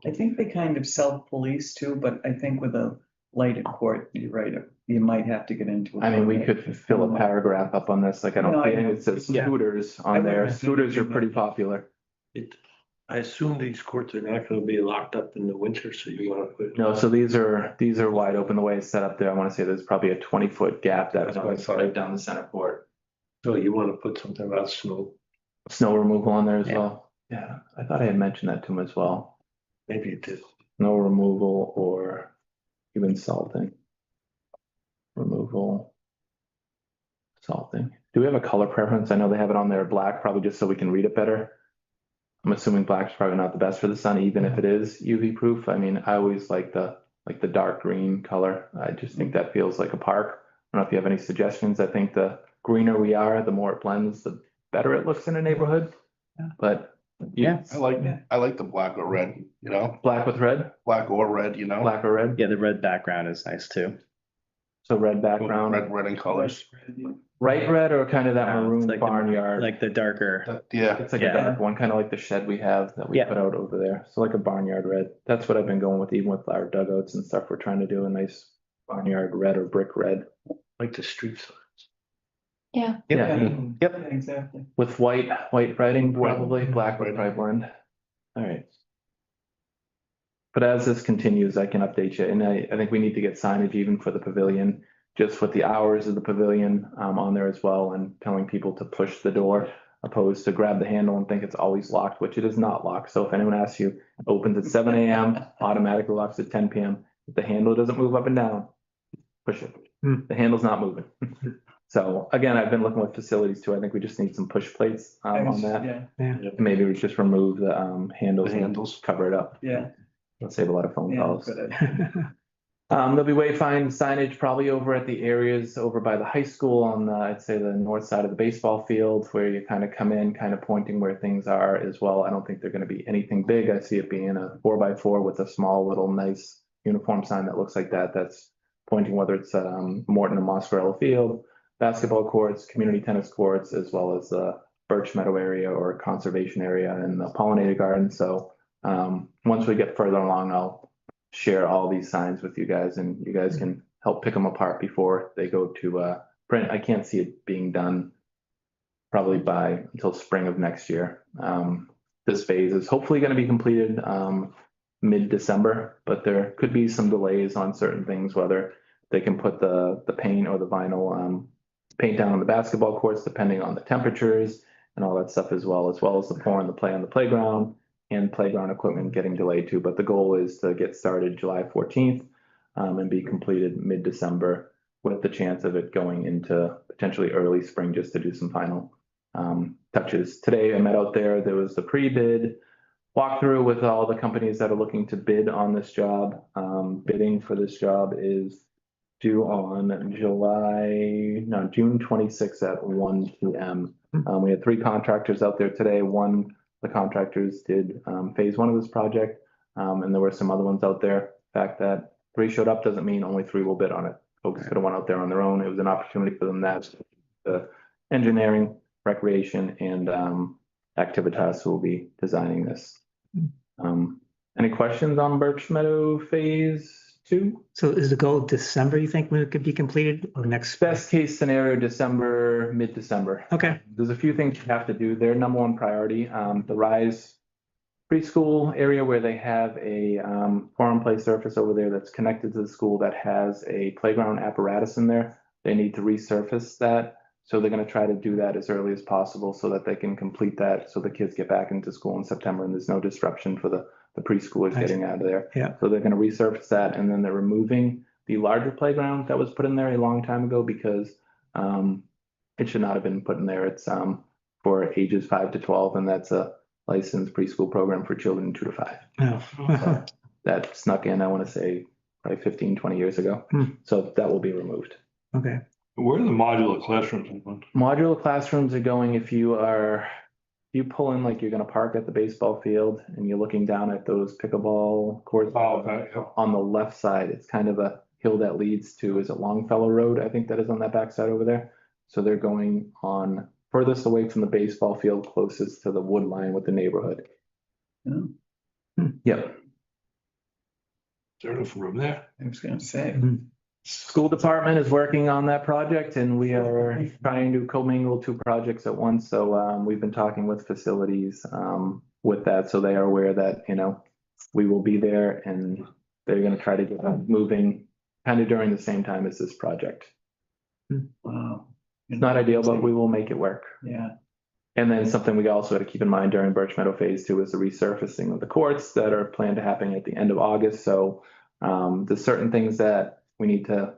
I think they kind of self-police too, but I think with a lighted court, you're right, you might have to get into. I mean, we could fill a paragraph up on this, like I No, don't I think know. it says Yeah. scooters I on there. wouldn't- Scooters are pretty popular. I assume these courts are not gonna be locked up in the winter, so you wanna put. No, so these are wide open the way it's set up there. I want to say there's probably a 20-foot gap that That's what I runs thought. right down the center court. So you wanna put something about snow, Snow removal on there as Yeah. well. Yeah, I thought I had mentioned that to him as well. maybe it did. Snow removal or even salting. Removal. Salting. Do we have a color preference? I know they have it on there black, probably just so we can read it better. I'm assuming black's probably not the best for the sun, even if it is UV proof. I mean, I always like the dark green color. I just think that feels like a park. I don't know if you have any suggestions. I think the greener we are, the more it blends, the better it looks in a neighborhood. Yeah. But Yeah. I like the black or red, you know, black with red, black or red, you know. black or red. Yeah, the red background is nice too. So red background, Red in colors. bright red or kind of that It's maroon like the- barnyard. Like the darker, Yeah, It's like Yeah. a dark one, kind of like the shed we have that we Yeah. put out over there. So like a barnyard red. That's what I've been going with, even with our dugouts and stuff. We're trying to do a nice barnyard red or brick red Like the street signs. Yeah. Yeah. Yep, exactly. with white writing, probably White. black would probably blend. All right. But as this continues, I can update you. And I think we need to get signage even for the pavilion, just with the hours of the pavilion on there as well, and telling people to push the door opposed to grab the handle and think it's always locked, which it is not locked. So if anyone asks you, it opens at 7 a.m., automatically locks at 10 p.m. If the handle doesn't move up and down, push it. Hmm. The handle's not moving. So again, I've been looking with facilities too. I think we just need some push plates on that. Yeah, Maybe we just remove the handles The and handles. cover it up. yeah. Let's save a lot of phone Yeah, calls. good idea. There'll be wayfind signage probably over at the areas over by the high school on the, I'd say the north side of the baseball field where you kind of come in, kind of pointing where things are as well. I don't think they're going to be anything big. I see it being a 4x4 with a small little nice uniform sign that looks like that. That's pointing whether it's Morton or Moscarella Field, basketball courts, community tennis courts, as well as the Birch Meadow area or conservation area and the pollinator garden. So once we get further along, I'll share all these signs with you guys and you guys can help pick them apart before they go to print. I can't see it being done probably by until spring of next year. This phase is hopefully going to be completed mid-December, but there could be some delays on certain things, whether they can put the paint or the vinyl paint down on the basketball courts, depending on the temperatures and all that stuff as well as the pour and the play on the playground and playground equipment getting delayed too. But the goal is to get started July 14th and be completed mid-December with the chance of it going into potentially early spring just to do some final touches. Today I met out there. There was the pre-bid walkthrough with all the companies that are looking to bid on this job. Bidding for this job is due on June 26th at 1 p.m. We had 3 contractors out there today. The contractors did phase 1 of this project, and there were some other ones out there. The fact that 3 showed up doesn't mean only 3 will bid on it. Folks could have went out there on their own. It was an opportunity for them. That's the engineering, recreation, and Activitas who will be designing this. Any questions on Birch Meadow phase 2? So is the goal December, you think, when it could be completed, or next? Best case scenario, December, mid-December. Okay, There's a few things you have to do. Their number one priority, the Rise preschool area where they have a forum play surface over there that's connected to the school that has a playground apparatus in there. They need to resurface that. So they're going to try to do that as early as possible so that they can complete that so the kids get back into school in September and there's no disruption for the preschoolers Nice. getting out of there. Yeah. So they're going to resurface that and then they're removing the larger playground that was put in there a long time ago because it should not have been put in there. It's for ages 5 to 12 and that's a licensed preschool program for children 2 to 5. oh, That snuck in, I want to say, probably 15, 20 years ago. So that will be removed. okay, Where are the modular classrooms? Modular classrooms are going if you pull in like you're going to park at the baseball field and you're looking down at those pickleball courts Oh, okay. on the left side. It's kind of hill that leads to, is it Longfellow Road? I think that is on that backside over there. So they're going on furthest away from the baseball field, closest to the wood line with the neighborhood. Yep. Is there enough room there? I was gonna say. School department is working on that project and we are trying to commingle two projects at once. So we've been talking with facilities with that, so they are aware that, you know, we will be there and they're gonna try to get moving kind of during the same time as this project. Wow. It's not ideal, but we will make it work. Yeah. And then something we also had to keep in mind during Birch Meadow Phase 2 is the resurfacing of the courts that are planned to happen at the end of August. So there's certain things that we need to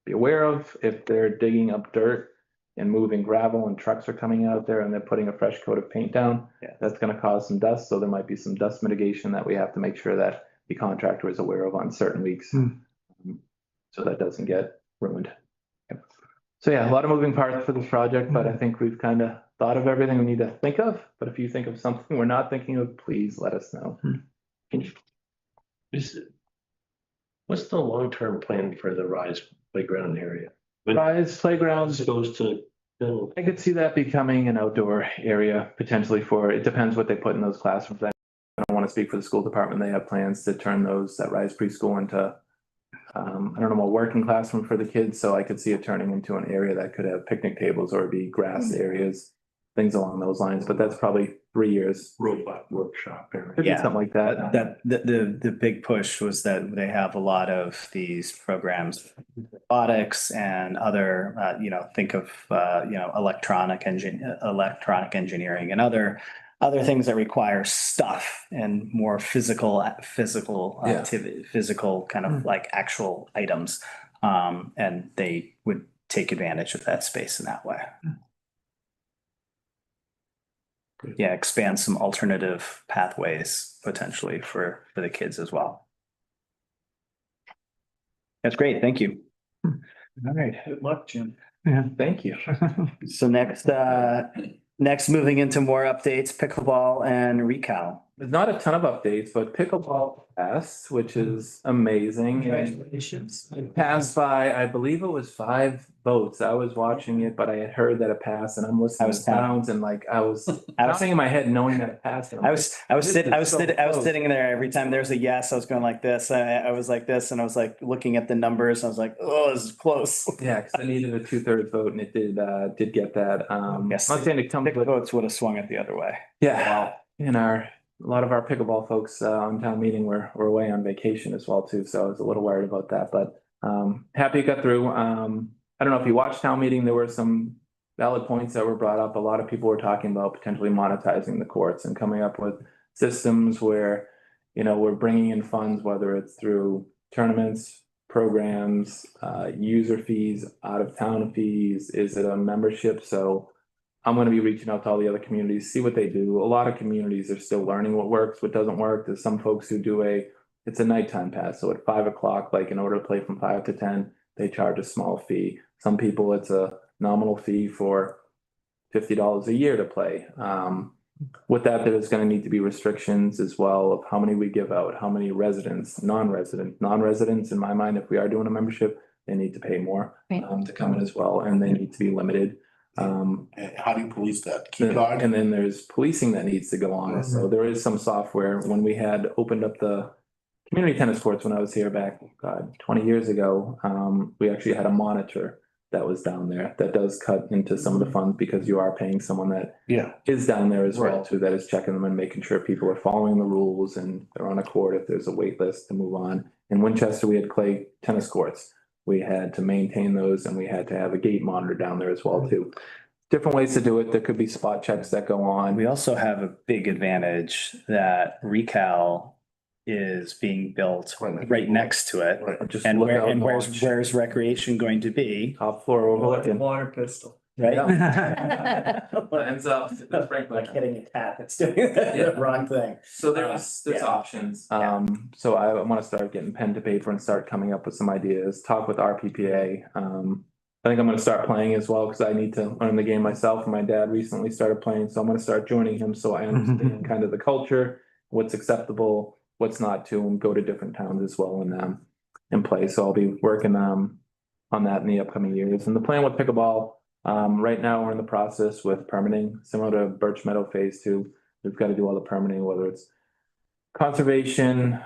be aware of. If they're digging up dirt and moving gravel and trucks are coming out there and they're putting a fresh coat of paint down, that's going to cause some dust. So there might be some dust mitigation that we have to make sure that the contractor is aware of on certain weeks. So that doesn't get ruined. So yeah, a lot of moving parts for this project, but I think we've kind of thought of everything we need to think of. But if you think of something we're not thinking of, please let us know. What's the long-term plan for the Rise playground area? Rise Playgrounds, Goes to, I could see that becoming an outdoor area potentially for, it depends what they put in those classrooms. I don't want to speak for the school department. They have plans to turn those, that Rise Preschool into, I don't know, a working classroom for the kids. So I could see it turning into an area that could have picnic tables or be grass areas, things along those lines, but that's probably 3 years. Robot workshop area. Could be something like that. The big push was that they have a lot of these programs, robotics and other, think of, electronic engineering and other things that require stuff and more physical activity, physical kind of like actual items. And they would take advantage of that space in that way. Yeah, expand some alternative pathways potentially for the kids as well. That's great. Thank you. All right. Good luck, Jim. Yeah. Thank you. So next moving into more updates, pickleball and recal. There's not a ton of updates, but pickleball passed, which is amazing. Congratulations. It passed by, I believe it was 5 votes. I was watching it, but I had heard that it passed and I'm listening to sounds and like I was counting in my head knowing that it passed. I was sitting there every time there's a yes, I was going like this. I was like this and I was like looking at the numbers. I was like, oh, this is close. Yeah, because I needed a 2/3 vote and it did get that. Yes, not saying it comes Pick with, votes would have swung it the other way. yeah, in a lot of our pickleball folks on town meeting were away on vacation as well too, so I was a little worried about that, but happy it got through. I don't know if you watched town meeting, there were some valid points that were brought up. A lot of people were talking about potentially monetizing the courts and coming up with systems where, we're bringing in funds, whether it's through tournaments, programs, user fees, out of town fees, is it a membership? So I'm going to be reaching out to all the other communities, see what they do. A lot of communities are still learning what works, what doesn't work. There's some folks who do it's a nighttime pass. So at 5 o'clock, like in order to play from 5 to 10, they charge a small fee. Some people, it's a nominal fee for $50 a year to play. With that, there's going to need to be restrictions as well of how many we give out, how many residents, non-residents, in my mind, if we are doing a membership, they need to pay more to come in as well, and they need to be limited. How do you police that? Key card? And then there's policing that needs to go on. So there is some software. When we had opened up the community tennis courts when I was here back 20 years ago, we actually had a monitor that was down there that does cut into some of the funds because you are paying someone that is down there as well too, that is checking them and making sure people are following the rules and they're on a court if there's a wait list to move on. In Winchester, we had clay tennis courts. We had to maintain those and we had to have a gate monitor down there as well too. Different ways to do it. There could be spot checks that go on. We also have a big advantage that recal is being built right next to it. Just And look out and where's recreation going to be? top floor overlooking. Water pistol. Right? Ends up Like hitting a cat that's doing the wrong thing. So there's options. So I want to start getting pen to paper and start coming up with some ideas, talk with RPPA. I think I'm going to start playing as well because I need to learn the game myself. My dad recently started playing, so I'm going to start joining him so I understand kind of the culture, what's acceptable, what's not to, and go to different towns as well in place. So I'll be working on that in the upcoming years. And the plan with pickleball, right now we're in the process with permitting, similar to Birch Meadow Phase 2. We've got to do all the permitting, whether it's conservation,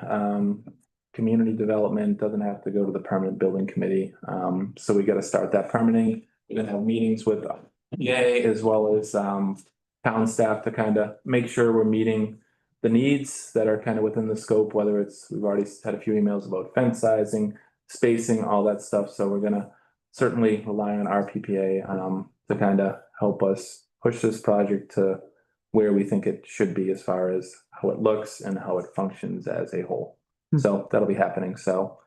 community development, doesn't have to go to the permanent building committee. So we got to start that permitting. We're gonna have meetings with EA as well as town staff to kind of make sure we're meeting the needs that are kind of within the scope, whether it's, we've already had a few emails about fence sizing, spacing, all that stuff. So we're gonna certainly rely on RPPA to kind of help us push this project to where we think it should be as far as how it looks and how it functions as a whole. So that'll be happening. So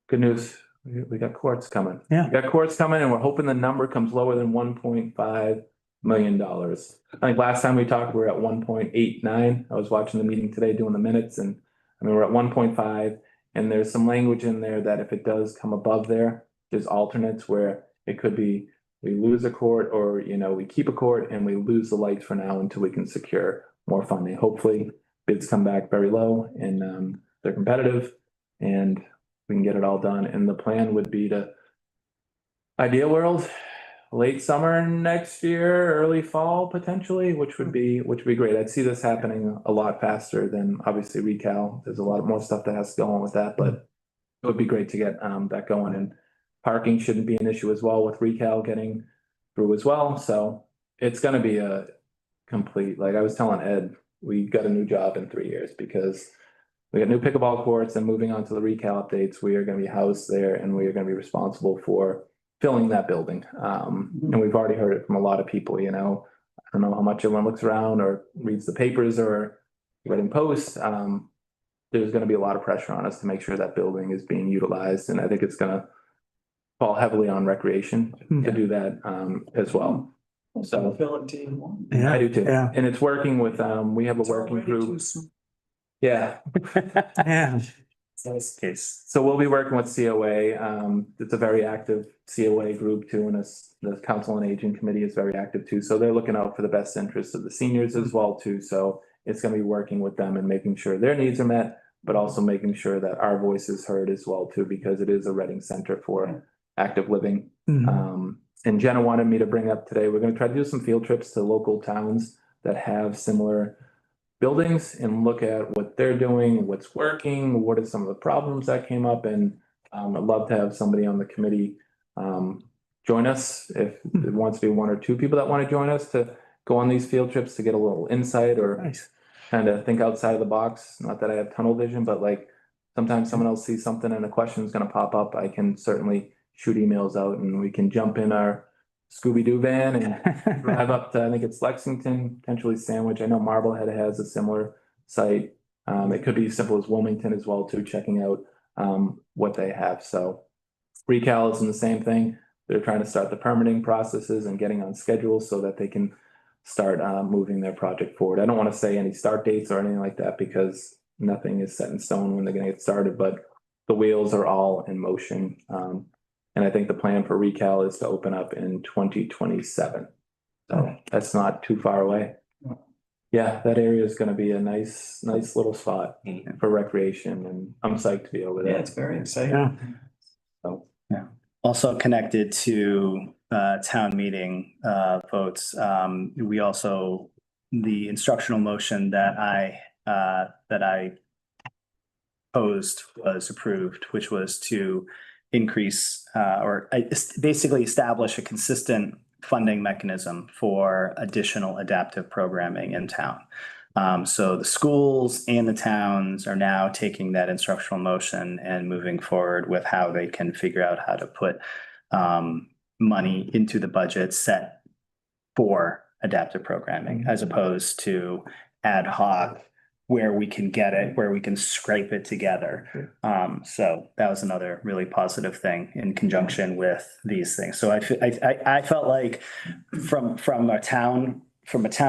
good news, we got courts coming. Yeah. We got courts coming and we're hoping the number comes lower than $1.5 million. I think last time we talked, we were at 1.89. I was watching the meeting today doing the minutes and I mean, we're at 1.5 and there's some language in there that if it does come above there, there's alternates where it could be we lose a court or, you know, we keep a court and we lose the lights for now until we can secure more funding. Hopefully bids come back very low and they're competitive and we can get it all done. And the plan would be to ideal world, late summer next year, early fall potentially, which would be great. I'd see this happening a lot faster than obviously recal. There's a lot more stuff that has to go on with that, but it would be great to get that going. And parking shouldn't be an issue as well with recal getting through as well. So it's gonna be a complete, like I was telling Ed, we got a new job in 3 years because we got new pickleball courts and moving on to the recal updates, we are gonna be housed there and we are gonna be responsible for filling that building. And we've already heard it from a lot of people, you know, I don't know how much everyone looks around or reads the papers or reading posts. There's gonna be a lot of pressure on us to make sure that building is being utilized. And I think it's gonna fall heavily on recreation to do that as well. So Yeah. I do too. Yeah. And it's working with, we have a working group. Yeah. Yeah. Case. So we'll be working with COA. It's a very active COA group too, and the Council on Aging Committee is very active too. So they're looking out for the best interests of the seniors as well too. So it's gonna be working with them and making sure their needs are met, but also making sure that our voice is heard as well too, because it is a Reading Center for active living. And Jenna wanted me to bring up today, we're gonna try to do some field trips to local towns that have similar buildings and look at what they're doing, what's working, what are some of the problems that came up, and I'd love to have somebody on the committee join us if it wants to be one or two people that want to join us to go on these field trips to get a little insight or Nice. kind of think outside of the box. Not that I have tunnel vision, but like sometimes someone else sees something and a question is going to pop up. I can certainly shoot emails out and we can jump in our Scooby-Doo van and drive up to, I think it's Lexington, potentially Sandwich. I know Marblehead has a similar site. It could be as simple as Wilmington as well too, checking out what they have. So recal is in the same thing. They're trying to start the permitting processes and getting on schedule so that they can start moving their project forward. I don't want to say any start dates or anything like that because nothing is set in stone when they're going to get started, but the wheels are all in motion. And I think the plan for recal is to open up in 2027. So that's not too far away. Yeah, that area is going to be a nice little spot for recreation and I'm psyched to be over there. Yeah, it's very exciting. Yeah. So, Also connected to town meeting votes, we also, the instructional motion that I posed was approved, which was to increase basically establish a consistent funding mechanism for additional adaptive programming in town. So the schools and the towns are now taking that instructional motion and moving forward with how they can figure out how to put money into the budget set for adaptive programming as opposed to ad hoc where we can get it, where we can scrape it together. So that was another really positive thing in conjunction with these things. So I felt like from a town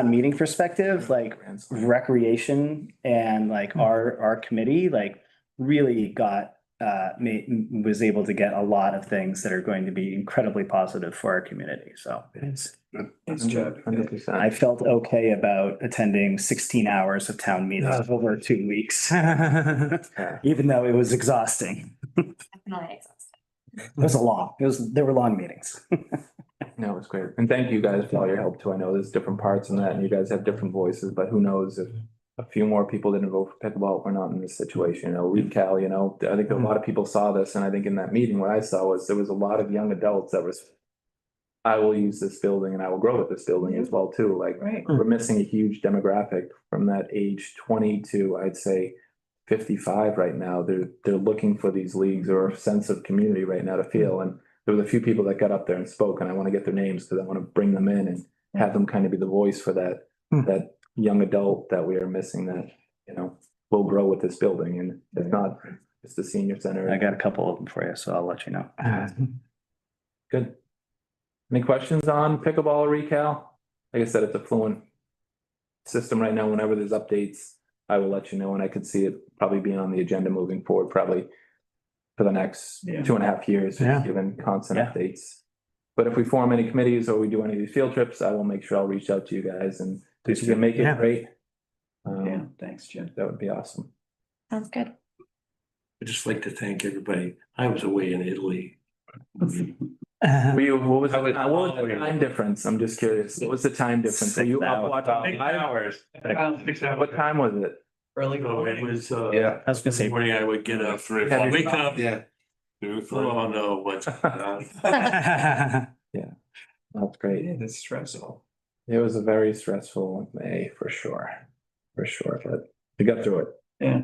meeting perspective, like recreation and like our committee, like really got was able to get a lot of things that are going to be incredibly positive for our community. So It's good. 100%. I felt okay about attending 16 hours of town meetings over 2 weeks, even though it was exhausting. Definitely exhausting. It was there were long meetings. No, it was great. And thank you guys for all your help too. I know there's different parts in that and you guys have different voices, but who knows if a few more people didn't vote for pickleball, we're not in this situation, recal, I think a lot of people saw this. And I think in that meeting, what I saw was there was a lot of young adults that was, I will use this building and I will grow with this building as well too. Like Right. we're missing a huge demographic from that age 20 to I'd say 55 right now. They're looking for these leagues or a sense of community right now to feel. And there was a few people that got up there and spoke, and I want to get their names because I want to bring them in and have them kind of be the voice for that young adult that we are missing that, will grow with this building. And it's not, it's the senior center. I got a couple of them for you, so I'll let you know. Good. Any questions on pickleball or recal? Like I said, it's a fluent system right now. Whenever there's updates, I will let you know, and I could see it probably being on the agenda moving forward, probably for the next 2.5 years, Yeah. given constant Yeah. updates. But if we form any committees or we do any of these field trips, I will make sure I'll reach out to you guys, and if you can make it Yeah. great. Thanks, Jim. That would be awesome. Sounds good. I'd just like to thank everybody. I was away in Italy. For you, what was I was- the time difference? I'm just curious. What was the time difference? Are you up watching? hours. What time was it? Early. So it was, Yeah. I was gonna say, morning I would get up, Three, Have you- wake up, Yeah. oh no, what's going on? That's great. It's stressful. It was a very stressful May for sure, but we got through it. Yeah.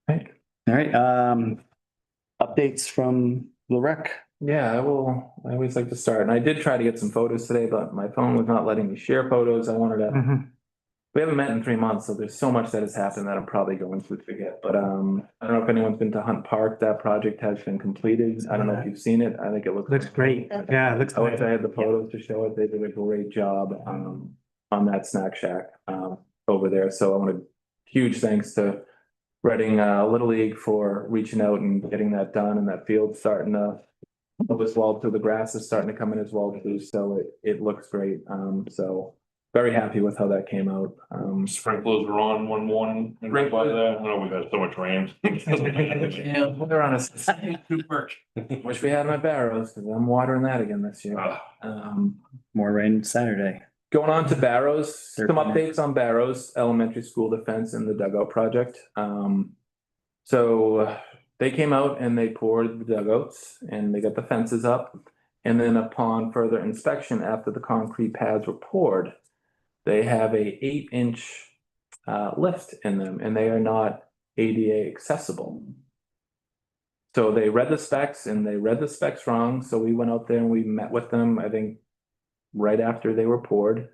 Right. all right, updates from the rec. Yeah, I always like to start, and I did try to get some photos today, but my phone was not letting me share photos. I wanted to, we haven't met in 3 months, so there's so much that has happened that I'm probably going to forget, but I don't know if anyone's been to Hunt Park. That project has been completed. I don't know if you've seen it. I think it looks. Looks great. Yeah, it looks I wish I great. had the photos to show it. They did a great job on that snack shack over there. So I want to huge thanks to Reading Little League for reaching out and getting that done, and that field starting to move as well too. The grass is starting to come in as well too. So it looks great. So very happy with how that came out. Sprinklers are on one morning. and right by there. I know we got so much rain. Yeah, we're on a wish we had my barrows because I'm watering that again this year. More rain Saturday. Going on to Barrows, some 13. updates on Barrows Elementary School defense and the dugout project. So they came out and they poured the dugouts and they got the fences up. And then upon further inspection, after the concrete pads were poured, they have a 8-inch lift in them, and they are not ADA accessible. So they read the specs and they read the specs wrong. So we went out there and we met with them, I think, right after they were poured.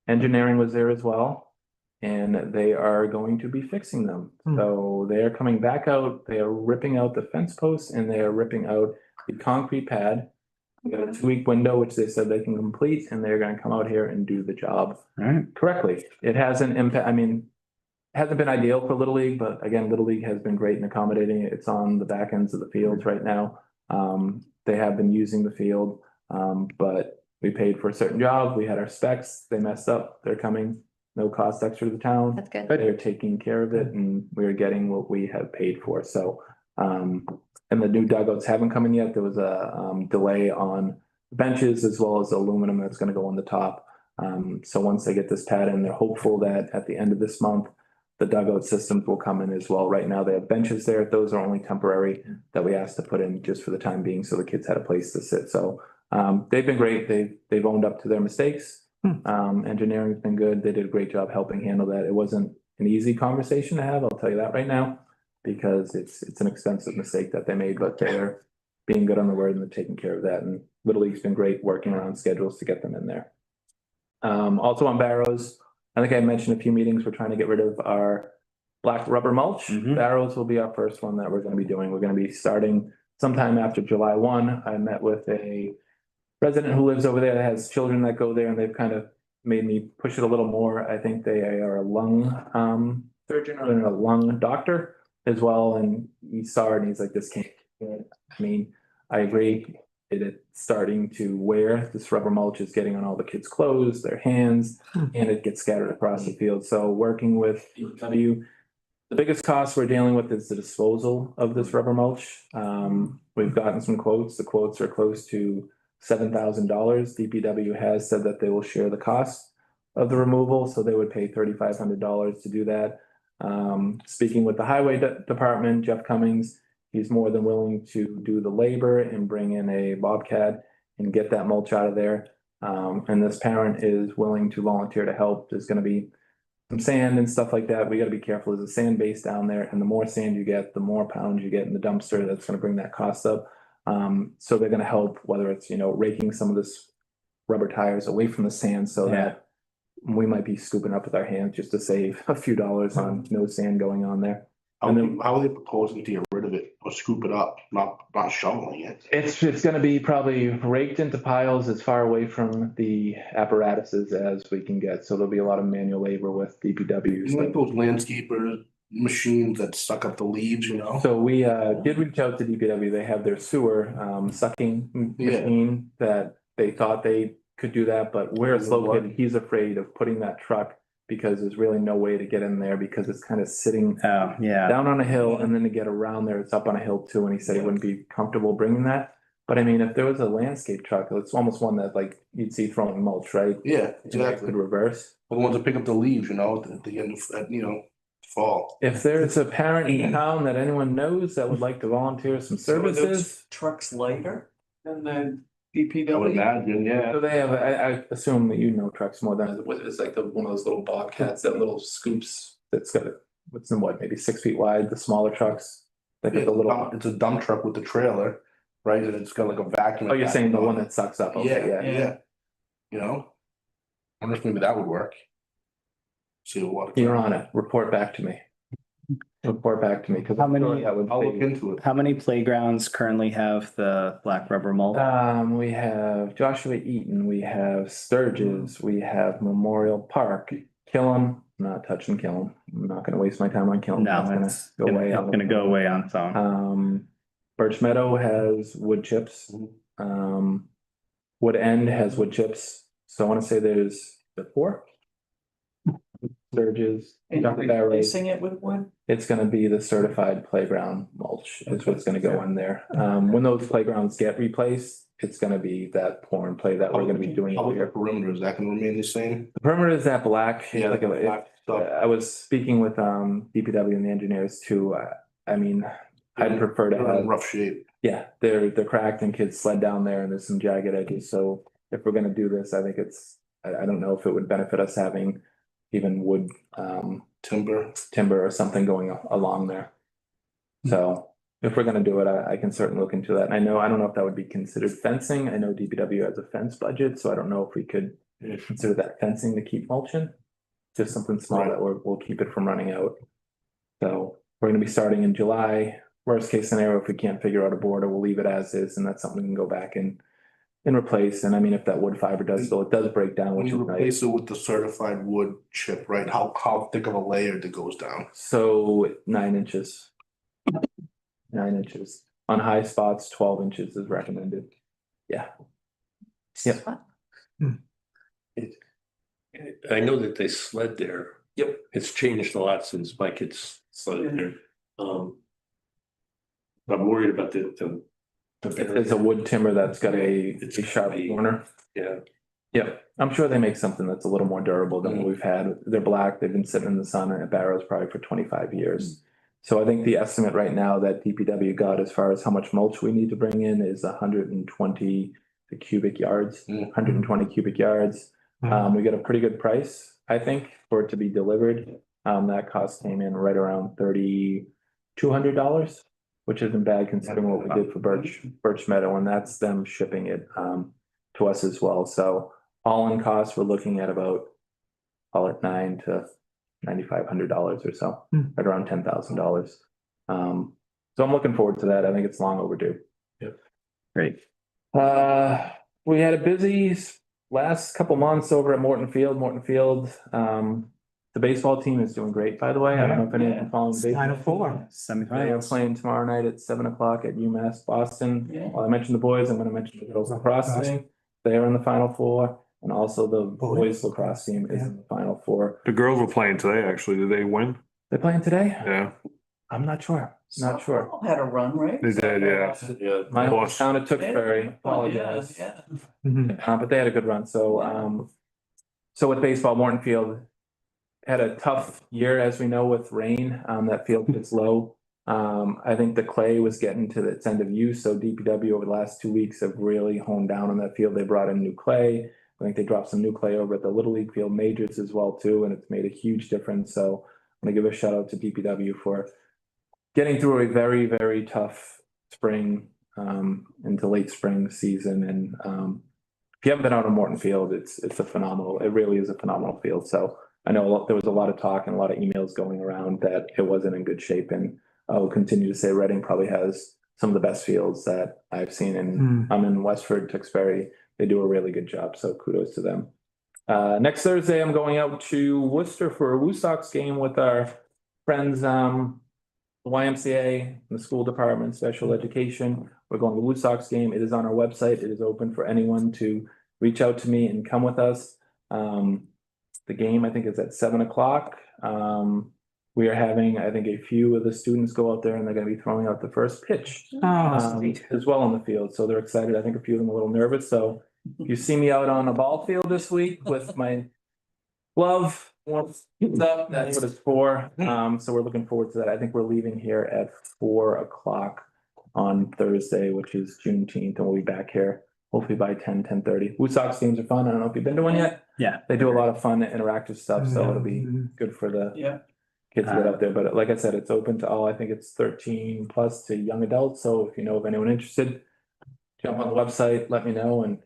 Engineering was there as well, and they are going to be fixing them. So they are coming back out, they are ripping out the fence posts, and they are ripping out the concrete pad. We got a 2-week window, which they said they can complete, and they're gonna come out here and do the job All right. correctly. It hasn't hasn't been ideal for Little League, but again, Little League has been great in accommodating it. It's on the back ends of the fields right now. They have been using the field, but we paid for a certain job. We had our specs. They messed up. They're coming. No cost extra to the town. That's good. They're taking care of it, and we're getting what we have paid for. So, and the new dugouts haven't come in yet. There was a delay on benches as well as aluminum that's going to go on the top. So once they get this pad in, they're hopeful that at the end of this month, the dugout systems will come in as well. Right now, they have benches there. Those are only temporary that we asked to put in just for the time being, so the kids had a place to sit. So they've been great. They've owned up to their mistakes. Engineering's been good. They did a great job helping handle that. It wasn't an easy conversation to have, I'll tell you that right now, because it's an expensive mistake that they made, but they're being good on the word and they're taking care of that. And Little League's been great working around schedules to get them in there. Also on Barrows, I think I mentioned a few meetings, we're trying to get rid of our black rubber mulch. Mhm. Barrows will be our first one that we're gonna be doing. We're gonna be starting sometime after July 1. I met with a resident who lives over there that has children that go there, and they've kind of made me push it a little more. I think they are a lung surgeon or a lung doctor as well, and he saw it and he's like, this can't. I mean, I agree. It's starting to wear. This rubber mulch is getting on all the kids' clothes, their hands, and it gets scattered across the field. So working with DPW, The biggest cost we're dealing with is the disposal of this rubber mulch. We've gotten some quotes. The quotes are close to $7,000. DPW has said that they will share the cost of the removal, so they would pay $3,500 to do that. Speaking with the highway department, Jeff Cummings, he's more than willing to do the labor and bring in a Bobcat and get that mulch out of there. And this parent is willing to volunteer to help. There's gonna be some sand and stuff like that. We gotta be careful. There's a sand base down there, and the more sand you get, the more pounds you get in the dumpster. That's gonna bring that cost up. So they're gonna help, whether it's, raking some of this rubber tires away from the sand so that we might be scooping up with our hands just to save a few dollars on no sand going on there. How are they proposing to get rid of it or scoop it up, not shoveling it? It's gonna be probably raked into piles as far away from the apparatuses as we can get, so there'll be a lot of manual labor with DPW. Like those landscaper machines that suck up the leaves, So we did reach out to DPW. They have their sewer sucking machine that they thought they could do that, but where it's located, he's afraid of putting that truck because there's really no way to get in there because it's kind of sitting down on a hill, and then to get around there, it's up on a hill too, and he said he wouldn't be comfortable bringing that. But I mean, if there was a landscape truck, it's almost one that like you'd see throwing mulch, right? Yeah, It exactly. could reverse. The ones that pick up the leaves, at the end of, fall. If there's a parent in town that anyone knows that would like to volunteer some services. Trucks lighter than the I would DPW? imagine, yeah. So they have, I assume that trucks more than, it's like one of those little Bobcats, that little scoops that's got, maybe 6 feet wide, the smaller trucks. Like Yeah, the little, it's a dump truck with the trailer, right? And it's got like a vacuum. oh, you're saying the one that sucks up? Okay, Yeah. I wonder if maybe that would work. See what. You're on it. Report back to me. Report back to me, because How many- that would I'll look save. into it. How many playgrounds currently have the black rubber mulch? We have Joshua Eaton, we have Sturgis, we have Memorial Park, Killam, not touching Killam. I'm not gonna waste my time on Killam. No, That's it's gonna go away on its own. Birch Meadow has wood chips. Wood End has wood chips. So I wanna say there's the 4. Sturgis, And Dr. Barry. replacing it with wood? It's gonna be the certified playground mulch is what's gonna go in there. When those playgrounds get replaced, it's gonna be that pour and play that we're gonna be doing How about the here. perimeter? Is that gonna remain the same? The perimeter is that black. Yeah, Like, I was speaking with DPW and the engineers too. I mean, I'd prefer to They're in have, rough shape. yeah, they're cracked and kids sled down there and there's some jagged edges. So if we're gonna do this, I think I don't know if it would benefit us having even wood timber or something going along there. So if we're gonna do it, I can certainly look into that. And I don't know if that would be considered fencing. I know DPW has a fence budget, so I don't know if we could consider that fencing to keep mulching. Just something small that we'll keep it from running out. So we're gonna be starting in July. Worst case scenario, if we can't figure out a border, we'll leave it as is, and that's something we can go back and replace. And I mean, if that wood fiber does break down, When which you is nice. replace it with the certified wood chip, right? How thick of a layer that goes down? So 9 inches. 9 inches. On high spots, 12 inches is recommended. Yeah. Yep. I know that they sled there. Yep. It's changed a lot since my kids sledded there. I'm worried about the. It's a wood timber that's got a sharp corner. Yeah. Yeah, I'm sure they make something that's a little more durable than what we've had. They're black, they've been sitting in the sun at Barrows probably for 25 years. So I think the estimate right now that DPW got as far as how much mulch we need to bring in is 120 cubic yards, 120 cubic yards. We got a pretty good price, I think, for it to be delivered. That cost came in right around $3,200, which isn't bad considering what we did for Birch Meadow, and that's them shipping it to us as well. So all in costs, we're looking at about, call it $900 to $9,500 or so, at around $10,000. So I'm looking forward to that. I think it's long overdue. Yep. Great. We had a busy last couple months over at Morton Field. The baseball team is doing great, by the way. I don't know if anyone can follow the baseball. 9-4. They're Semifinals. playing tomorrow night at 7 o'clock at UMass Boston. While I mentioned the boys, I'm gonna mention the girls lacrosse team. They are in the Final Four, and also the boys lacrosse team is in the Final Four. The girls were playing today, actually. Did they win? They playing today? Yeah, I'm not sure. Not sure. Softball had a run, right? they did, yeah. My Horse. town of Tewksbury, Yeah, apologize. yeah. Mhm. But they had a good run. So with baseball, Morton Field had a tough year, as we know, with rain. That field gets low. I think the clay was getting to its end of use. So DPW over the last 2 weeks have really honed down on that field. They brought in new clay. I think they dropped some new clay over at the Little League field majors as well too, and it's made a huge difference. So I'm gonna give a shout out to DPW for getting through a very, very tough spring into late spring season. And if you haven't been out on Morton Field, it's a phenomenal, it really is a phenomenal field. So I know there was a lot of talk and a lot of emails going around that it wasn't in good shape. And I'll continue to say Reading probably has some of the best fields that I've seen. And I'm in Westford, Tewksbury. They do a really good job. So kudos to them. Next Thursday, I'm going out to Worcester for a Woo Sox game with our friends, YMCA, the school department, special education. We're going to the Woo Sox game. It is on our website. It is open for anyone to reach out to me and come with us. The game, I think, is at 7:00. We are having, I think, a few of the students go out there and they're going to be throwing out the first pitch as well on the field. So they're excited. I think a few of them are a little nervous. So if you see me out on a ball field this week with my glove, that's what it's for. So we're looking forward to that. I think we're leaving here at 4:00 on Thursday, which is Juneteenth, and we'll be back here hopefully by 10:30. Woo Sox games are fun. I don't know if you've been to one yet. Yeah. They do a lot of fun interactive stuff, so it'll be good for the kids to get out there. But like I said, it's open to all. I think it's 13 plus to young adults. So if you know of anyone interested, jump on the website, let me know, and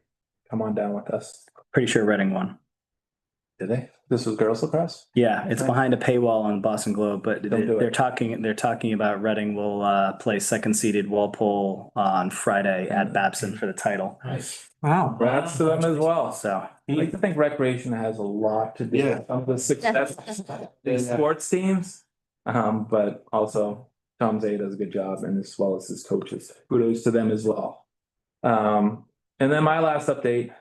come on down with us. Pretty sure Reading won. Did they? This was girls lacrosse? Yeah, it's behind a paywall on Boston Globe, but Don't do it. they're talking about Reading will play second seeded Walpole on Friday at Babson for the title. Nice. Wow. Congrats to them as well. So I like to think recreation has a lot to do Yeah. with some of the success of the sports teams. But also Tom Zay does a good job, and as well as his coaches. Kudos to them as well. And then my last update,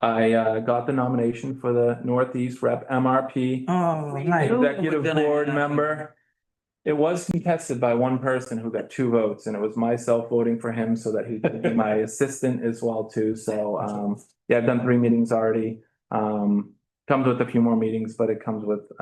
I got the nomination for the Northeast Rep MRP Oh, nice. Executive Board member. It was contested by one person who got 2 votes, and it was myself voting for him so that he could be my assistant as well too. So yeah, I've done 3 meetings already. Comes with a few more meetings, but it comes with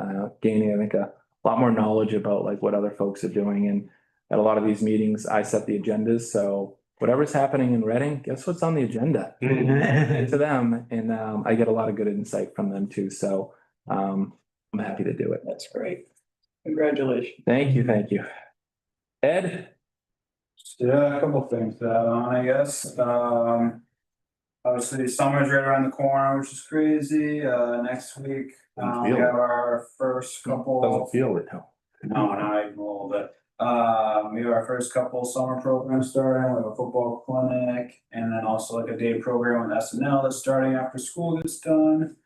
gaining, I think, a lot more knowledge about like what other folks are doing. And at a lot of these meetings, I set the agendas. So whatever's happening in Reading, guess what's on the agenda? To them, and I get a lot of good insight from them too. So I'm happy to do it. That's great. Congratulations. Thank you, thank you. Ed? Yeah, a couple things to add on, I guess. Obviously, summer's right around the corner, which is crazy. Next week, we have our first couple. Doesn't feel it now. No, not even a little bit. We have our first couple summer programs starting. We have a football clinic, and then also like a day program with SNL that's starting after school gets done.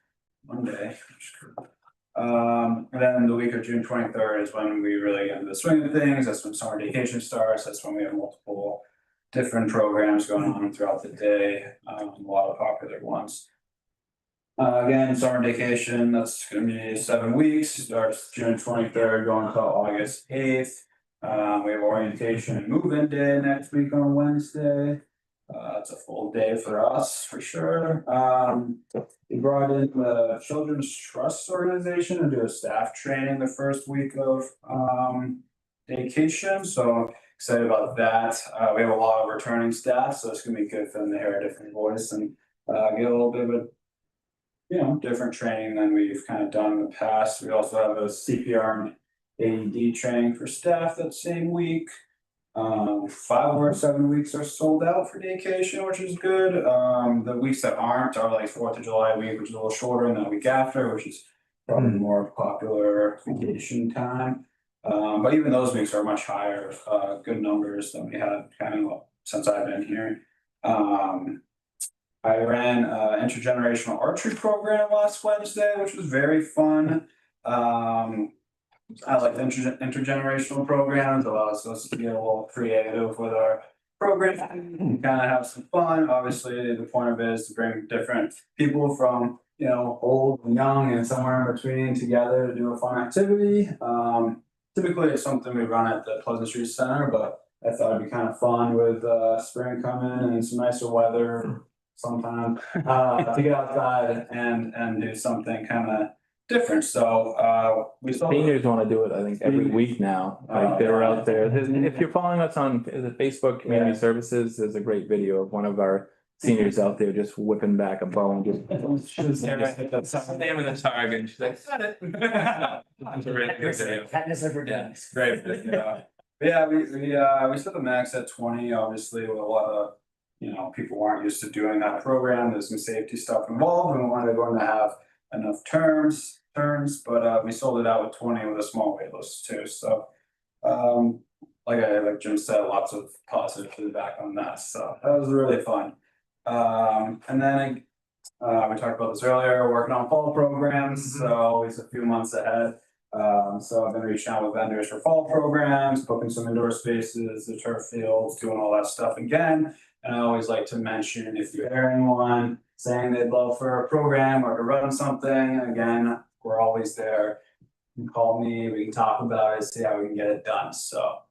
Monday. And then the week of June 23rd is when we really get into the swing of things. That's when summer vacation starts. That's when we have multiple different programs going on throughout the day. A lot of popular ones. Again, summer vacation, that's gonna be 7 weeks, starts June 23rd, going until August 8th. We have orientation and move-in day next week on Wednesday. It's a full day for us, for sure. We brought in the Children's Trust Organization to do a staff training the first week of vacation, so excited about that. We have a lot of returning staff, so it's gonna be good for them to hear a different voice and get a little bit of a different training than we've kind of done in the past. We also have a CPR and AED training for staff that same week. 5 of our 7 weeks are sold out for vacation, which is good. The weeks that aren't are like 4th of July week, which is a little shorter, and then the week after, which is probably more popular vacation time. But even those weeks are much higher, good numbers than we had kind of since I've been here. I ran an intergenerational archery program last Wednesday, which was very fun. I like intergenerational programs, allows us to get a little creative with our program, kind of have some fun. Obviously, the point of it is to bring different people from you know, old and young and somewhere in between together to do a fun activity. Typically it's something we run at the Pleasant Street Center, but I thought it'd be kind of fun with spring coming and some nicer weather sometime to get outside and do something kind of different. So we saw Seniors want to do it, I think, every week now. Like they're out there. If you're following us on is it Facebook Community Services, there's a great video of one of our seniors out there just whipping back a bow and just. That's the name of the target. And she's like, got it. That's a really good video. That is ever Yeah, it's great. Yeah, we set the max at 20, obviously with a lot of, you know, people aren't used to doing that program. There's some safety stuff involved and we wanted to have enough turns, but we sold it out with 20 with a small wait list too. So like Jim said, lots of positive feedback on that. So that was really fun. And then we talked about this earlier, working on fall programs, so always a few months ahead. So I've been reaching out with vendors for fall programs, booking some indoor spaces, the turf fields, doing all that stuff again. And I always like to mention if you hear anyone saying they'd love for a program or to run something, again, we're always there. You can call me, we can talk about it, see how we can get it done. So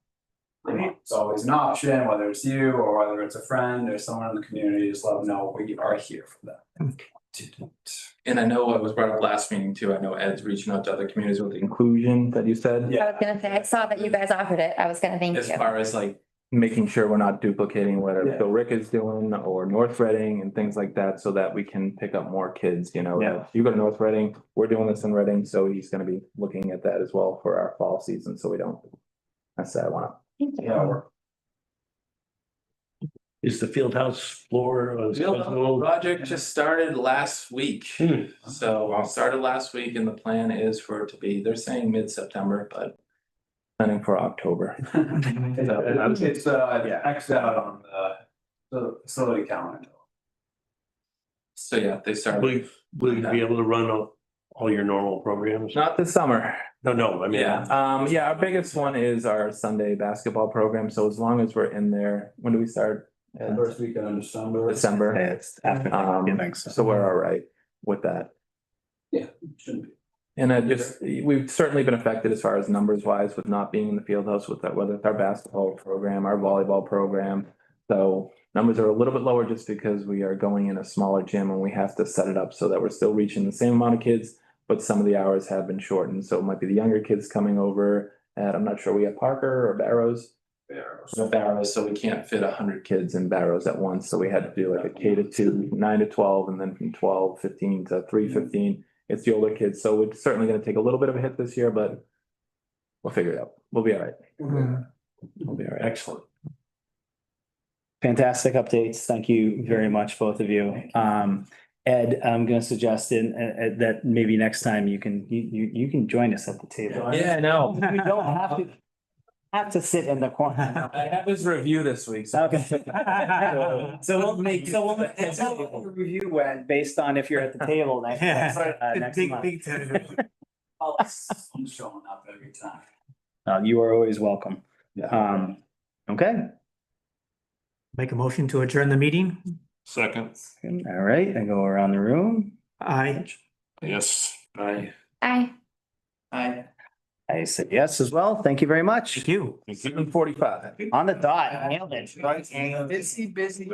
it's always an option, whether it's you or whether it's a friend or someone in the community, just let them know we are here for them. And I know what was brought up last meeting too. I know Ed's reaching out to other communities with inclusion that you said. I was gonna say, I saw that you guys offered it. I was gonna thank As you. far as like making sure we're not duplicating what Yeah. Bill Rick is doing or North Reading and things like that, so that we can pick up more kids, you know. Yeah. You go to North Reading, we're doing this in Reading, so he's gonna be looking at that as well for our fall season, so we don't. That's what I wanna. Thank you. Yeah, Is the field house floor? Project just started last week. So started last week and the plan is for it to be, they're saying mid-September, but planning for October. It's Xed out on the facility calendar. So yeah, they started, Will you be able to run all your normal programs? not this summer. No, I mean. Yeah, our biggest one is our Sunday basketball program. So as long as we're in there, when do we start? First weekend in December. December. It's after Thanksgiving, So we're all right with that. Yeah, shouldn't be. And we've certainly been affected as far as numbers wise with not being in the field house with that, whether it's our basketball program, our volleyball program. So numbers are a little bit lower just because we are going in a smaller gym and we have to set it up so that we're still reaching the same amount of kids, but some of the hours have been shortened. So it might be the younger kids coming over and I'm not sure we have Parker or Barrows. Barrows, so we can't fit 100 kids in Barrows at once, so we had to do like a K-2, 9 to 12, and then from 12-15 to 3-15. It's the older kids, so it's certainly going to take a little bit of a hit this year, but we'll figure it out. We'll be all right. We'll be all right. Excellent. Fantastic updates. Thank you very much, both of you. Ed, I'm gonna suggest that maybe next time you can join us at the table. Yeah, no. We don't have to sit in the corner. I have his review this week, so. Okay. So we'll make the review went based on if you're at the table next month. I'm showing up every time. You are always welcome. Okay, Make a motion to adjourn the meeting. Second, all right, I go around the room. Aye. yes. Bye. Aye. I said yes as well. Thank you very much. Thank you. 7:45. On the dot, nailed it. Busy.